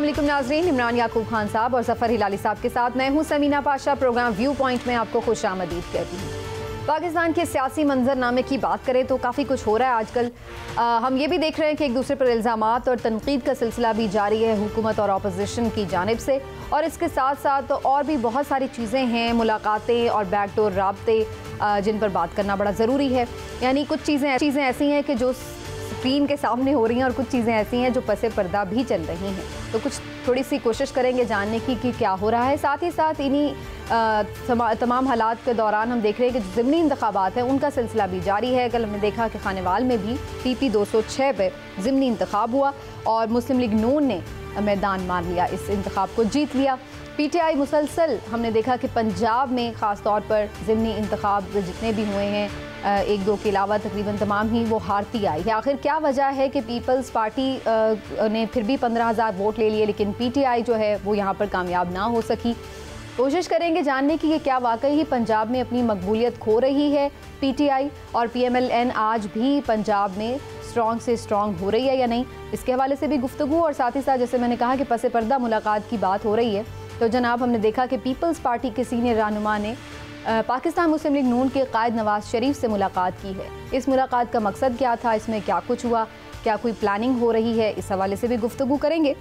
अस्सलाम वालेकुम नाज़रीन, इमरान याकूब खान साहब और ज़फ़र हिलाली साहब के साथ मैं हूं Sameena Pasha. Programme View Point में आपको खुशामदीद कहती हूँ। पाकिस्तान के सियासी मंजरनामे की बात करें तो काफ़ी कुछ हो रहा है आजकल। हम ये भी देख रहे हैं कि एक दूसरे पर इल्ज़ामात और तनकीद का सिलसिला भी जारी है हुकूमत और अपोजिशन की जानिब से, और इसके साथ साथ और भी बहुत सारी चीज़ें हैं, मुलाकातें और बैकडोर राब्ते जिन पर बात करना बड़ा ज़रूरी है। यानी कुछ चीज़ें ऐसी हैं कि जो स्क्रीन के सामने हो रही हैं और कुछ चीज़ें ऐसी हैं जो पसे पर्दा भी चल रही हैं। तो कुछ थोड़ी सी कोशिश करेंगे जानने की कि क्या हो रहा है। साथ ही साथ इन्हीं तमाम हालात के दौरान हम देख रहे हैं कि ज़िमनी इंतखाबात हैं उनका सिलसिला भी जारी है। कल हमने देखा कि खानेवाल में भी PP 206 पर ज़िमनी इंतखाब हुआ और मुस्लिम लीग नून ने मैदान मार लिया, इस इंतखाब को जीत लिया। PTI मुसलसल हमने देखा कि पंजाब में ख़ास तौर पर ज़िमनी इंतखाब जितने भी हुए हैं, एक दो के अलावा तकरीबन तमाम ही वो हारती आई है। आखिर क्या वजह है कि पीपल्स पार्टी ने फिर भी 15,000 वोट ले लिए लेकिन PTI जो है वो यहाँ पर कामयाब ना हो सकी। कोशिश करेंगे जानने की कि क्या वाकई ही पंजाब में अपनी मकबूलियत खो रही है PTI, और PMLN आज भी पंजाब में स्ट्रॉन्ग से स्ट्रॉन्ग हो रही है या नहीं, इसके हवाले से भी गुफ्तगू। और साथ ही साथ जैसे मैंने कहा कि पसे पर्दा मुलाकात की बात हो रही है, तो जनाब हमने देखा कि पीपल्स पार्टी के सीनियर रहनुमा ने पाकिस्तान मुस्लिम लीग नून के कायद नवाज शरीफ से मुलाकात की है। इस मुलाकात का मकसद क्या था, इसमें क्या कुछ हुआ, क्या कोई प्लानिंग हो रही है, इस हवाले से भी गुफ्तगू करेंगे।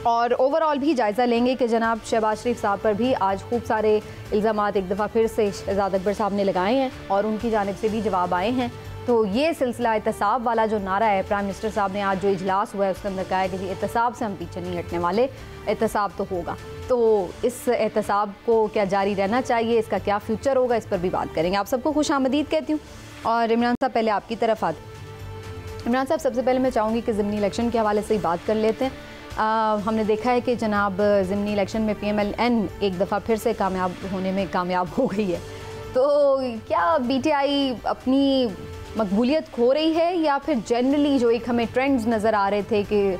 और ओवरऑल भी जायज़ा लेंगे कि जनाब शहबाज शरीफ साहब पर भी आज खूब सारे इल्ज़ामात एक दफ़ा फिर से शहजाद अकबर साहब ने लगाए हैं और उनकी जानिब से भी जवाब आए हैं। तो ये सिलसिला एहतसाब वाला जो नारा है, प्राइम मिनिस्टर साहब ने आज जो इजलास हुआ है उसके अंदर कहा है कि एहतसाब से हम पीछे नहीं हटने वाले, एहतसाब तो होगा। तो इस एहतसाब को क्या जारी रहना चाहिए, इसका क्या फ्यूचर होगा, इस पर भी बात करेंगे। आप सबको खुशामदीद कहती हूँ। और इमरान साहब पहले आपकी तरफ आते। इमरान साहब सबसे पहले मैं चाहूँगी कि ज़िमनी इलेक्शन के हवाले से ही बात कर लेते हैं। हमने देखा है कि जनाब ज़िमनी इलेक्शन में PMLN एक दफ़ा फिर से कामयाब होने में कामयाब हो गई है। तो क्या PTI अपनी मकबूलियत खो रही है या फिर जनरली जो एक हमें ट्रेंड्स नज़र आ रहे थे कि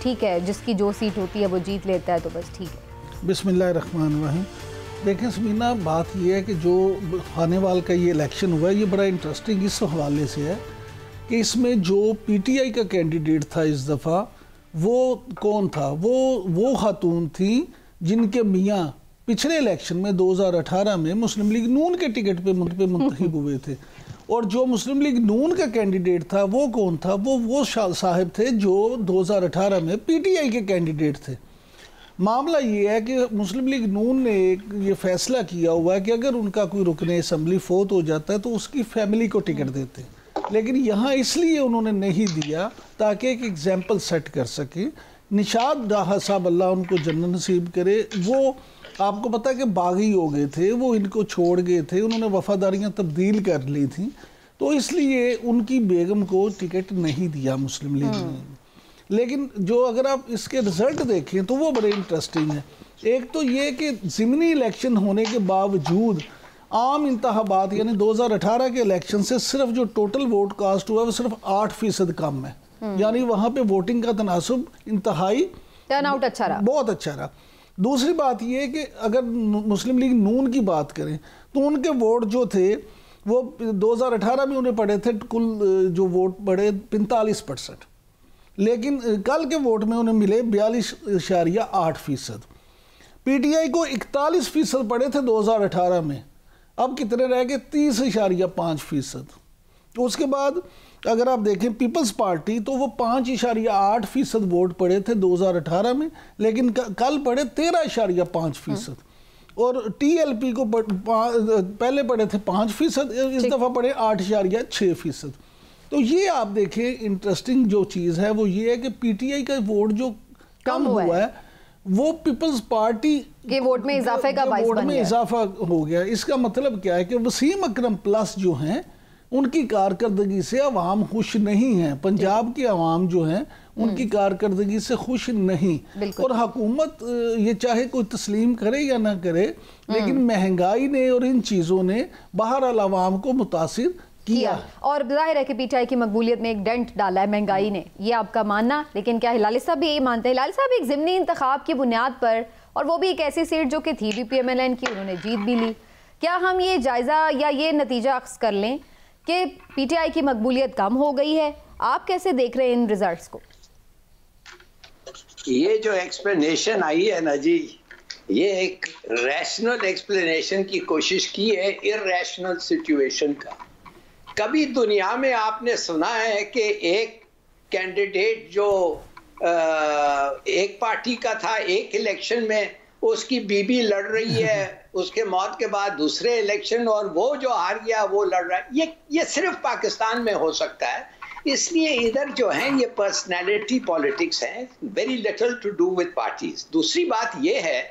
ठीक है जिसकी जो सीट होती है वो जीत लेता है तो बस ठीक है। बिस्मिल्लाहिर्रहमानिर्रहीम। देखें समीना, बात यह है कि जो खानेवाल का ये इलेक्शन हुआ है ये बड़ा इंटरेस्टिंग इस हवाले से है कि इसमें जो PTI का कैंडिडेट था इस दफ़ा वो कौन था, वो खातून थी जिनके मियाँ पिछले इलेक्शन में 2018 में मुस्लिम लीग नून के टिकट पे मुंतखब हुए थे। और जो मुस्लिम लीग नून का कैंडिडेट था वो कौन था, वो साहब थे जो 2018 में PTI के कैंडिडेट थे। मामला ये है कि मुस्लिम लीग नून ने ये फैसला किया हुआ है कि अगर उनका कोई रुकने असम्बली फोत हो जाता है तो उसकी फैमिली को टिकट देते हैं, लेकिन यहाँ इसलिए उन्होंने नहीं दिया ताकि एक एग्जाम्पल सेट कर सके। निशाद डाहा साहब, अल्लाह उनको जन्नत नसीब करे, वो आपको पता है कि बागी हो गए थे, वो इनको छोड़ गए थे, उन्होंने वफादारियाँ तब्दील कर ली थी, तो इसलिए उनकी बेगम को टिकट नहीं दिया मुस्लिम लीग ने। लेकिन जो अगर आप इसके रिज़ल्ट देखें तो वो बड़े इंटरेस्टिंग है। एक तो ये कि ज़िमनी इलेक्शन होने के बावजूद आम इंतखाबात यानी 2018 के इलेक्शन से सिर्फ जो टोटल वोट कास्ट हुआ है वो सिर्फ 8% कम है। यानी वहाँ पे वोटिंग का तनासुब इंतहाई टर्नआउट अच्छा रहा, बहुत अच्छा रहा। दूसरी बात ये है कि अगर मुस्लिम लीग नून की बात करें तो उनके वोट जो थे वो 2018 में उन्हें पड़े थे, कुल जो वोट पड़े 45%, लेकिन कल के वोट में उन्हें मिले 42.8%। PTI को 41% पड़े थे 2018 में, अब कितने रह गए 30.5%। उसके बाद अगर आप देखें पीपल्स पार्टी तो वो 5.8% वोट पड़े थे 2018 में, लेकिन कल पड़े 13.5%। और TLP को पहले पड़े थे 5%, इस दफ़ा पड़े 8.6%। तो ये आप देखें इंटरेस्टिंग जो चीज़ है वो ये है कि PTI का वोट जो कम हुआ है वो पीपल्स पार्टी के वोट में इजाफे का बाइस बन गया, इजाफा हो गया। इसका मतलब क्या है कि वसीम अकरम प्लस जो हैं उनकी कारकर्दगी से अवाम खुश नहीं है, पंजाब की अवाम जो है उनकी कारकर्दगी से खुश नहीं। और हुकूमत ये चाहे कोई तस्लीम करे या ना करे, लेकिन महंगाई ने और इन चीज़ों ने बहरहाल अवाम को मुतासिर किया। और जाहिर है कि PTI की मकबूलियत में एक डेंट डाला है महंगाई ने, ये आपका मानना। लेकिन क्या हिलाली साहब भी यही मानते हैं? हिलाली साहब एक ज़िमनी इंतखाब की बुनियाद पर, और वो भी एक ऐसी सीट जो कि थी भी PMLN की, उन्होंने जीत भी ली, क्या हम ये जायज़ा या ये नतीजा अख्ज़ कर लें कि PTI की मकबूलियत कम हो गई है? आप कैसे देख रहे हैं इन रिजल्ट्स को? ये जो एक्सप्लेनेशन आई है ना जी, ये एक रैशनल एक्सप्लेनेशन की कोशिश की है इररैशनल सिचुएशन का। कभी दुनिया में आपने सुना है कि एक कैंडिडेट जो एक पार्टी का था, एक इलेक्शन में उसकी बीबी लड़ रही है, उसके मौत के बाद दूसरे इलेक्शन और वो जो हार गया वो लड़ रहा है? ये सिर्फ पाकिस्तान में हो सकता है। इसलिए इधर जो है ये पर्सनैलिटी पॉलिटिक्स है, very little to do with parties. दूसरी बात ये है,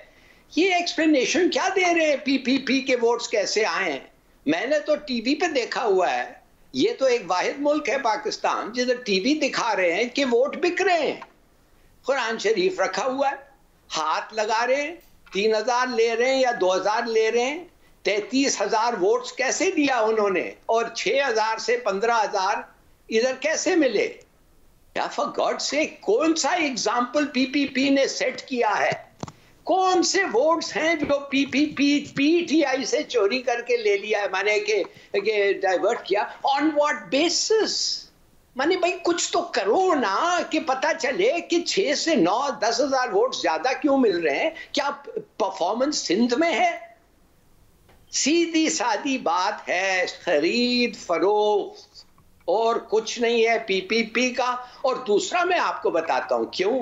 ये एक्सप्लेनेशन क्या दे रहे हैं पीपीपी के वोट्स कैसे आए हैं? मैंने तो टीवी पे देखा हुआ है, ये तो एक वाहिद मुल्क है पाकिस्तान जिधर टीवी दिखा रहे हैं कि वोट बिक रहे हैं। कुरान शरीफ रखा हुआ है, हाथ लगा रहे हैं, 3000 ले रहे हैं या 2000 ले रहे हैं, 33,000 वोट्स कैसे दिया उन्होंने और 6,000 से 15,000 इधर कैसे मिले? या फॉर गॉड से कौन सा एग्जाम्पल पीपीपी ने सेट किया है? कौन से वोट्स हैं जो पीपीपी पीटीआई से चोरी करके ले लिया है, माने कि डाइवर्ट किया? On what basis? माने भाई कुछ तो करो ना कि पता चले कि 6 से 9 10,000 वोट ज्यादा क्यों मिल रहे हैं? क्या परफॉर्मेंस सिंध में है? सीधी सादी बात है, खरीद फरोख्त और कुछ नहीं है पीपीपी का। और दूसरा मैं आपको बताता हूं क्यों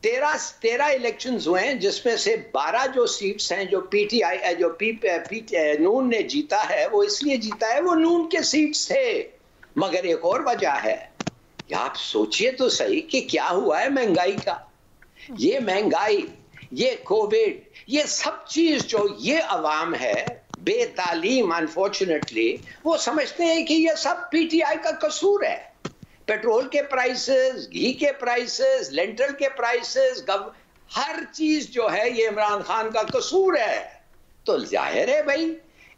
13 इलेक्शंस हुए हैं जिसमें से 12 जो सीट्स हैं जो पीटीआई जो नून ने जीता है, वो इसलिए जीता है वो नून के सीट्स थे। मगर एक और वजह है, आप सोचिए तो सही कि क्या हुआ है महंगाई का। ये महंगाई, ये कोविड, ये सब चीज जो ये अवाम है बेतालीम, अनफॉर्चुनेटली वो समझते हैं कि ये सब पीटीआई का कसूर है। पेट्रोल के प्राइसेस, घी के प्राइसेस, लेंटल के प्राइसेस, हर चीज जो है ये इमरान खान का कसूर है। तो जाहिर है भाई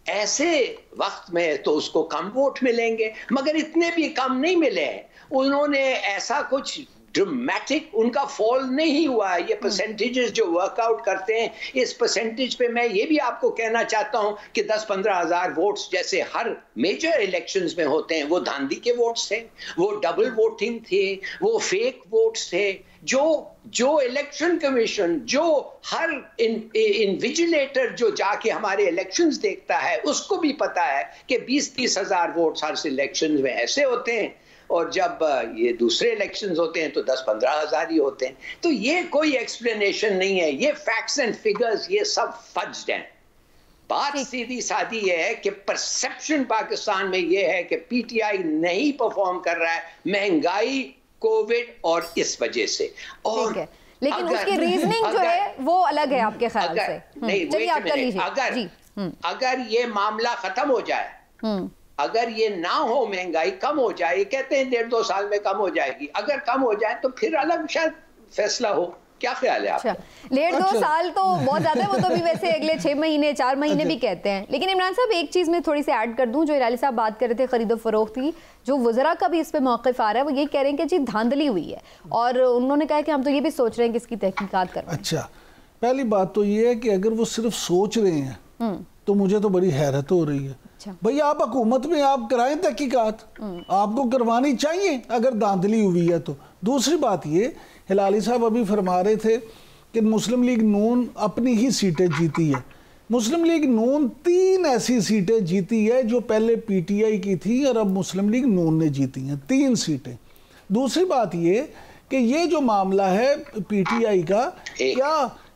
ऐसे वक्त में तो उसको कम वोट मिलेंगे, मगर इतने भी कम नहीं मिले। उन्होंने ऐसा कुछ ड्रामेटिक उनका फॉल नहीं हुआ। ये परसेंटेजेस जो वर्कआउट करते हैं, इस परसेंटेज पे मैं ये भी आपको कहना चाहता हूं कि 10-15 हजार वोट्स जैसे हर मेजर इलेक्शंस में होते हैं, वो धांधली के वोट्स थे, वो डबल वोटिंग थे, वो फेक वोट्स थे। जो इलेक्शन कमीशन, जो हर इन्विजिलेटर जो जाके हमारे इलेक्शंस देखता है, उसको भी पता है कि 20-30 हजार वोट्स हर इलेक्शन में ऐसे होते हैं, और जब ये दूसरे इलेक्शंस होते हैं तो 10-15 हजार ही होते हैं। तो ये कोई एक्सप्लेनेशन नहीं है, ये फैक्ट्स एंड फिगर्स ये सब फज्ड हैं। बात सीधी सादी है कि परसेप्शन पाकिस्तान में ये है कि पीटीआई नहीं परफॉर्म कर रहा है, महंगाई, कोविड और इस वजह से। और लेकिन उसकी रीजनिंग जो है वो अलग है आपके ख्याल से? नहीं, चलिए आप कर लीजिए। अगर ये मामला खत्म हो जाए, अगर ये ना हो, महंगाई कम हो जाए, कहते हैं 1.5-2 साल में कम हो जाएगी, अगर कम हो जाए तो फिर अलग शायद फैसला हो। क्या ख्याल है आपका? 1.5-2 साल तो बहुत ज्यादा है, वो तो भी वैसे अगले 6 महीने 4 महीने भी कहते हैं। लेकिन इमरान साहब एक चीज में थोड़ी सी ऐड कर दूं, जो इलाली साहब बात कर रहे थे खरीदो फरोख्त की, जो वज़रा का भी इस पे मौक़िफ़ आ रहा है, वो ये कह रहे हैं कि जी धांधली हुई है, और उन्होंने कहा कि हम तो ये भी सोच रहे हैं कि इसकी तहकीकात करें। अच्छा, पहली बात तो ये है कि अगर वो सिर्फ सोच रहे हैं तो मुझे तो बड़ी हैरत हो रही है। भाई आप हुकूमत में आप कराएं तहकीकात, आपको करवानी चाहिए अगर धांधली हुई है तो। दूसरी बात ये, हिलाली साहब अभी फरमा रहे थे कि मुस्लिम लीग नून अपनी ही सीटें जीती है। मुस्लिम लीग नून 3 ऐसी सीटें जीती है जो पहले पीटीआई की थी और अब मुस्लिम लीग नून ने जीती हैं 3 सीटें। दूसरी बात ये कि ये जो मामला है पीटीआई का,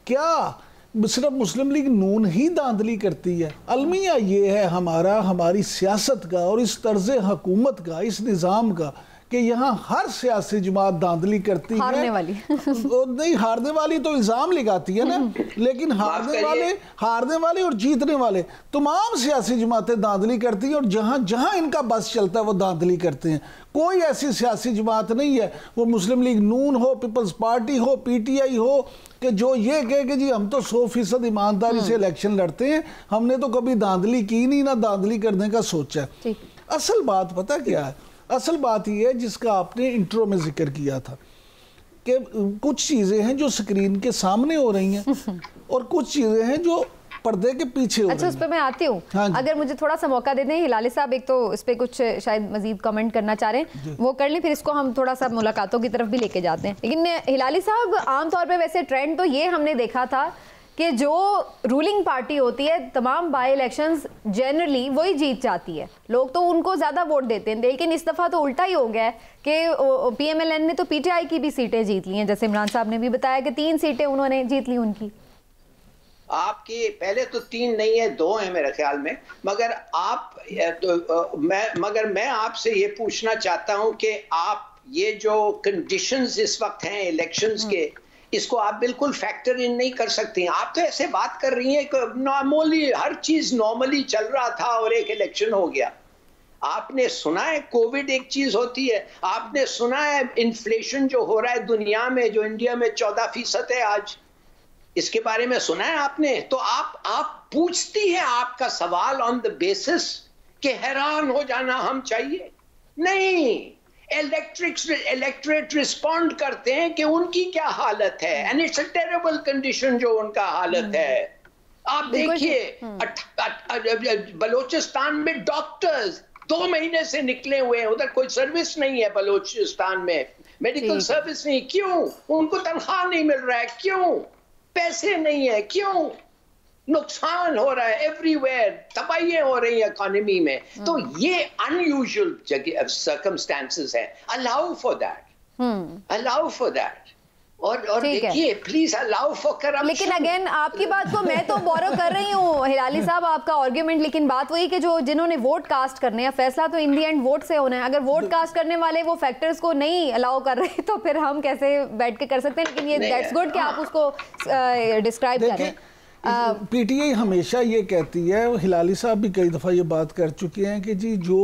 क्या सिर्फ मुस्लिम लीग नून ही धांधली करती है? अलमिया ये है हमारी सियासत का और इस तर्ज हुकूमत का, इस निज़ाम का, कि यहाँ हर सियासी जमात धांधली करती है। हारने वाली नहीं, हारने वाली तो इल्ज़ाम लगाती है ना, लेकिन हारने वाले और जीतने वाले तमाम सियासी जमातें धांधली करती हैं, और जहाँ जहाँ इनका बस चलता है वो धांधली करते हैं। कोई ऐसी सियासी जमात नहीं है, वो मुस्लिम लीग नून हो, पीपल्स पार्टी हो, पीटीआई हो, कि जो ये कहे कि जी हम तो 100% ईमानदारी से इलेक्शन लड़ते हैं, हमने तो कभी धांधली की नहीं, ना धांधली करने का सोचा है। असल बात पता क्या है? असल बात ये है जिसका आपने इंट्रो में जिक्र किया था कि कुछ चीज़ें हैं जो स्क्रीन के सामने हो रही हैं और कुछ चीज़ें हैं जो पर्दे के पीछे। अच्छा, उस पर मैं आती हूँ। हाँ, अगर मुझे थोड़ा सा मौका दे दें हिलाली साहब, एक तो इस पे कुछ शायद मजीद कमेंट करना चाह रहे हैं, वो कर लें, फिर इसको हम थोड़ा सा मुलाकातों की तरफ भी लेके जाते हैं। लेकिन हिलाली साहब, आमतौर पर वैसे ट्रेंड तो ये हमने देखा था कि जो रूलिंग पार्टी होती है तमाम बाई इलेक्शंस जनरली वही जीत जाती है, लोग तो उनको ज़्यादा वोट देते हैं। लेकिन इस दफ़ा तो उल्टा ही हो गया है कि पीएमएलएन ने तो पीटीआई की भी सीटें जीत ली हैं, जैसे इमरान साहब ने भी बताया कि 3 सीटें उन्होंने जीत ली उनकी। आपकी पहले तो 3 नहीं है, 2 है मेरे ख्याल में। मगर मैं आपसे ये पूछना चाहता हूं कि आप ये जो कंडीशंस इस वक्त हैं इलेक्शंस के, इसको आप बिल्कुल फैक्टर इन नहीं कर सकती। आप तो ऐसे बात कर रही हैं कि नॉर्मली हर चीज नॉर्मली चल रहा था और एक इलेक्शन हो गया। आपने सुना है कोविड एक चीज होती है, आपने सुना है इन्फ्लेशन जो हो रहा है दुनिया में, जो इंडिया में 14% है आज, इसके बारे में सुना है आपने? तो आप पूछती है आपका सवाल ऑन द बेसिस कि हैरान हो जाना हम चाहिए? नहीं, इलेक्ट्रेट रिस्पॉन्ड करते हैं कि उनकी क्या हालत है, and it's a terrible condition जो उनका हालत है। आप देखिए बलोचिस्तान में डॉक्टर्स 2 महीने से निकले हुए हैं, उधर कोई सर्विस नहीं है बलोचिस्तान में, मेडिकल सर्विस नहीं। क्यों? उनको तनख्वाह नहीं मिल रहा है। क्यों? पैसे नहीं है। क्यों? नुकसान हो रहा है एवरीवेयर, तबाहियां हो रही है इकोनॉमी में। तो ये अनयूजुअल सर्कमस्टेंसेस है। अलाउ फॉर दैट, और देखिए प्लीज अलाउ फॉर करप्शन। लेकिन अगेन आपकी बात को मैं तो बोरो कर रही हूँ हिलाली साहब, आपका आर्ग्यूमेंट, लेकिन बात वही कि जो जिन्होंने वोट कास्ट करने हैं, फैसला तो इन दी एंड वोट से होना है। अगर वोट कास्ट करने वाले वो फैक्टर्स को नहीं अलाउ कर रहे तो फिर हम कैसे बैठ के कर सकते हैं? लेकिन ये दैट्स गुड कि आप उसको डिस्क्राइब करें। पीटीआई हमेशा ये कहती है, हिलाली साहब भी कई दफ़ा ये बात कर चुके हैं कि जी जो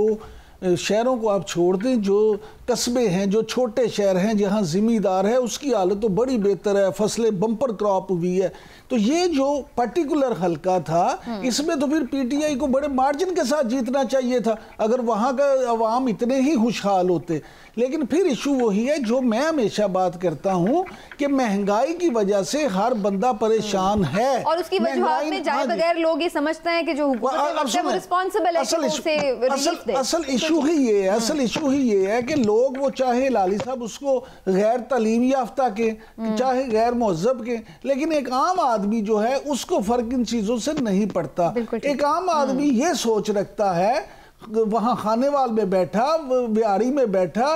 शहरों को आप छोड़ दें, जो कस्बे हैं, जो छोटे शहर हैं जहां ज़िम्मेदार है, उसकी हालत तो बड़ी बेहतर है, फसलें बम्पर क्रॉप हुई है। तो ये जो पर्टिकुलर हल्का था, इसमें तो फिर पीटीआई को बड़े मार्जिन के साथ जीतना चाहिए था अगर वहां का अवाम इतने ही खुशहाल होते। लेकिन फिर इशू वही है जो मैं हमेशा बात करता हूं कि महंगाई की वजह से हर बंदा परेशान है, और उसकी वजूहात में जाए बगैर लोग ये समझते हैं कि जो रिस्पॉन्सिबल है असल इशू ही ये है, असल इशू ही ये है कि लोग, वो चाहे लाली साहब उसको गैर तालीम याफ्ता के, चाहे गैर मुहज़्ज़ब के, लेकिन एक आम आदमी जो है उसको फर्क इन चीजों से नहीं पड़ता। एक आम आदमी ये सोच रखता है, वहां खानेवाल में बैठा, बिहारी में बैठा,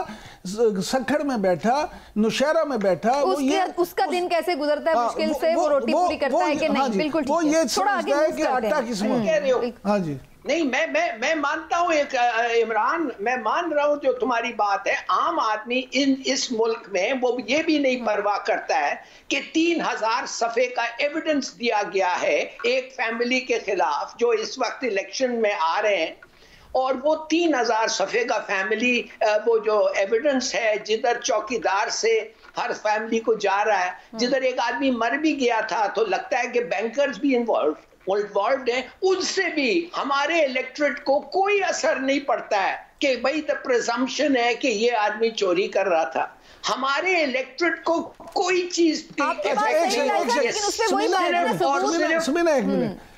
सखड़ में बैठा, नौशहरा में बैठा, उसका दिन कैसे गुजरता है मुश्किल से, वो रोटी पूरी करता है कि नहीं? बिल्कुल वो ये समझता है कि आटा किस्मत। हाँ जी, नहीं, मैं मानता हूं इमरान, मैं मान रहा हूं जो तुम्हारी बात है। आम आदमी इस मुल्क में वो ये भी नहीं परवाह करता है कि 3000 सफ़े का एविडेंस दिया गया है एक फैमिली के खिलाफ जो इस वक्त इलेक्शन में आ रहे हैं, और वो 3000 सफ़े का फैमिली वो जो एविडेंस है, जिधर चौकीदार से हर फैमिली को जा रहा है, जिधर एक आदमी मर भी गया था, तो लगता है कि बैंकर्स भी इन्वॉल्व्ड है, उनसे भी हमारे इलेक्टोरेट को कोई असर नहीं पड़ता है कि भाई द प्रिजम्पशन है कि ये आदमी चोरी कर रहा था। हमारे इलेक्टोरेट को कोई चीज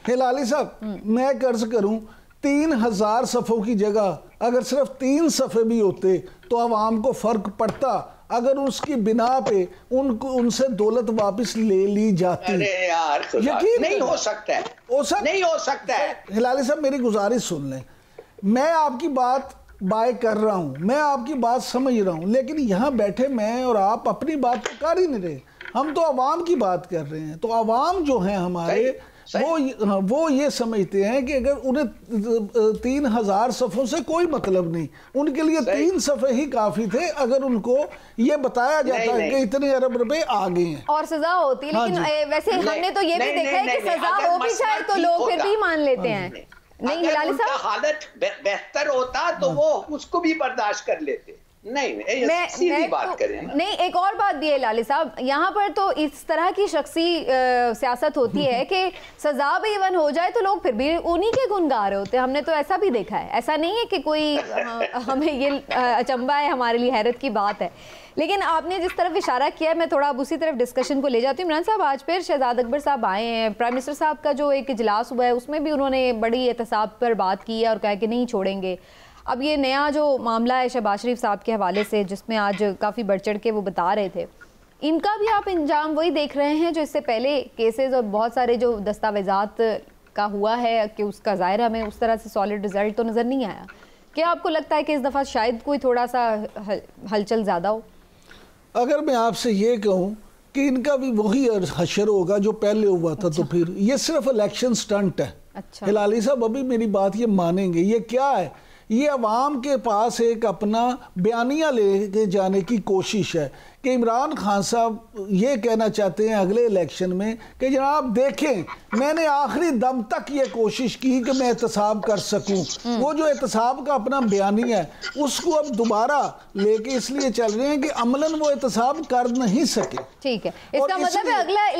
हिलाली साहब, मैं कर्ज करूं 3000 सफ़ों की जगह अगर सिर्फ 3 सफ़े भी होते तो आवाम को फर्क पड़ता अगर उसकी बिना पे उनसे दौलत वापस ले ली जाती। अरे यार, यकीन नहीं हो सकता है, नहीं हो सकता है। हिलाली साहब मेरी गुजारिश सुन लें, मैं आपकी बात बाय कर रहा हूं, मैं आपकी बात समझ रहा हूं, लेकिन यहाँ बैठे मैं और आप अपनी बात कर ही नहीं रहे, हम तो आवाम की बात कर रहे हैं। तो आवाम जो है हमारे वो ये समझते हैं कि अगर उन्हें 3000 सफ़ों से कोई मतलब नहीं, उनके लिए 3 सफ़े ही काफी थे अगर उनको ये बताया जाता है कि इतने अरब रुपए आ गए हैं और सजा होती। लेकिन वैसे हमने तो ये भी देखा है कि सजा हो भी जाए तो लोग फिर भी मान लेते हैं। नहीं हिलाली साहब, हालत बेहतर होता तो वो उसको भी बर्दाश्त कर लेते। मैं सीधी बात करें ना। नहीं, एक और बात भी है लाली साहब, यहाँ पर तो इस तरह की शख्सी सियासत होती है कि सजा भी इवन हो जाए तो लोग फिर भी उन्हीं के गुण गा रहे होते हैं। हमने तो ऐसा भी देखा है, ऐसा नहीं है कि कोई हमें ये अचंबा है, हमारे लिए हैरत की बात है। लेकिन आपने जिस तरफ इशारा किया है, मैं थोड़ा अब उसी तरफ डिस्कशन को ले जाती हूँ। इमरान साहब, आज फिर शहजाद अकबर साहब आए हैं, प्राइम मिनिस्टर साहब का जो एक इजलास हुआ है उसमें भी उन्होंने बड़ी एहतसाब पर बात की है और कहा कि नहीं छोड़ेंगे। अब ये नया जो मामला है शहबाज शरीफ साहब के हवाले से, जिसमें आज काफ़ी बढ़ चढ़ के वो बता रहे थे, इनका भी आप इंजाम वही देख रहे हैं जो इससे पहले केसेस और बहुत सारे जो दस्तावेजात का हुआ है कि उसका ज़ाहिर हमें उस तरह से सॉलिड रिजल्ट तो नज़र नहीं आया। क्या आपको लगता है कि इस दफ़ा शायद कोई थोड़ा सा हलचल ज़्यादा हो? अगर मैं आपसे ये कहूँ कि इनका भी वही हशर होगा जो पहले हुआ था। तो फिर ये सिर्फ इलेक्शन स्टंट है। अच्छा। हिलाली साहब अभी मेरी बात ये मानेंगे, ये क्या है, ये अवाम के पास एक अपना बयानिया लेके जाने की कोशिश है कि इमरान खान साहब ये कहना चाहते हैं अगले इलेक्शन में कि जनाब देखें, मैंने आखिरी दम तक ये कोशिश की कि मैं एहतसाब कर सकूं। वो जो एहतसाब का अपना बयानिया है उसको अब दोबारा लेके इसलिए चल रहे हैं कि अमलन वो एहतसाब कर नहीं सके। ठीक है, इसका मतलब है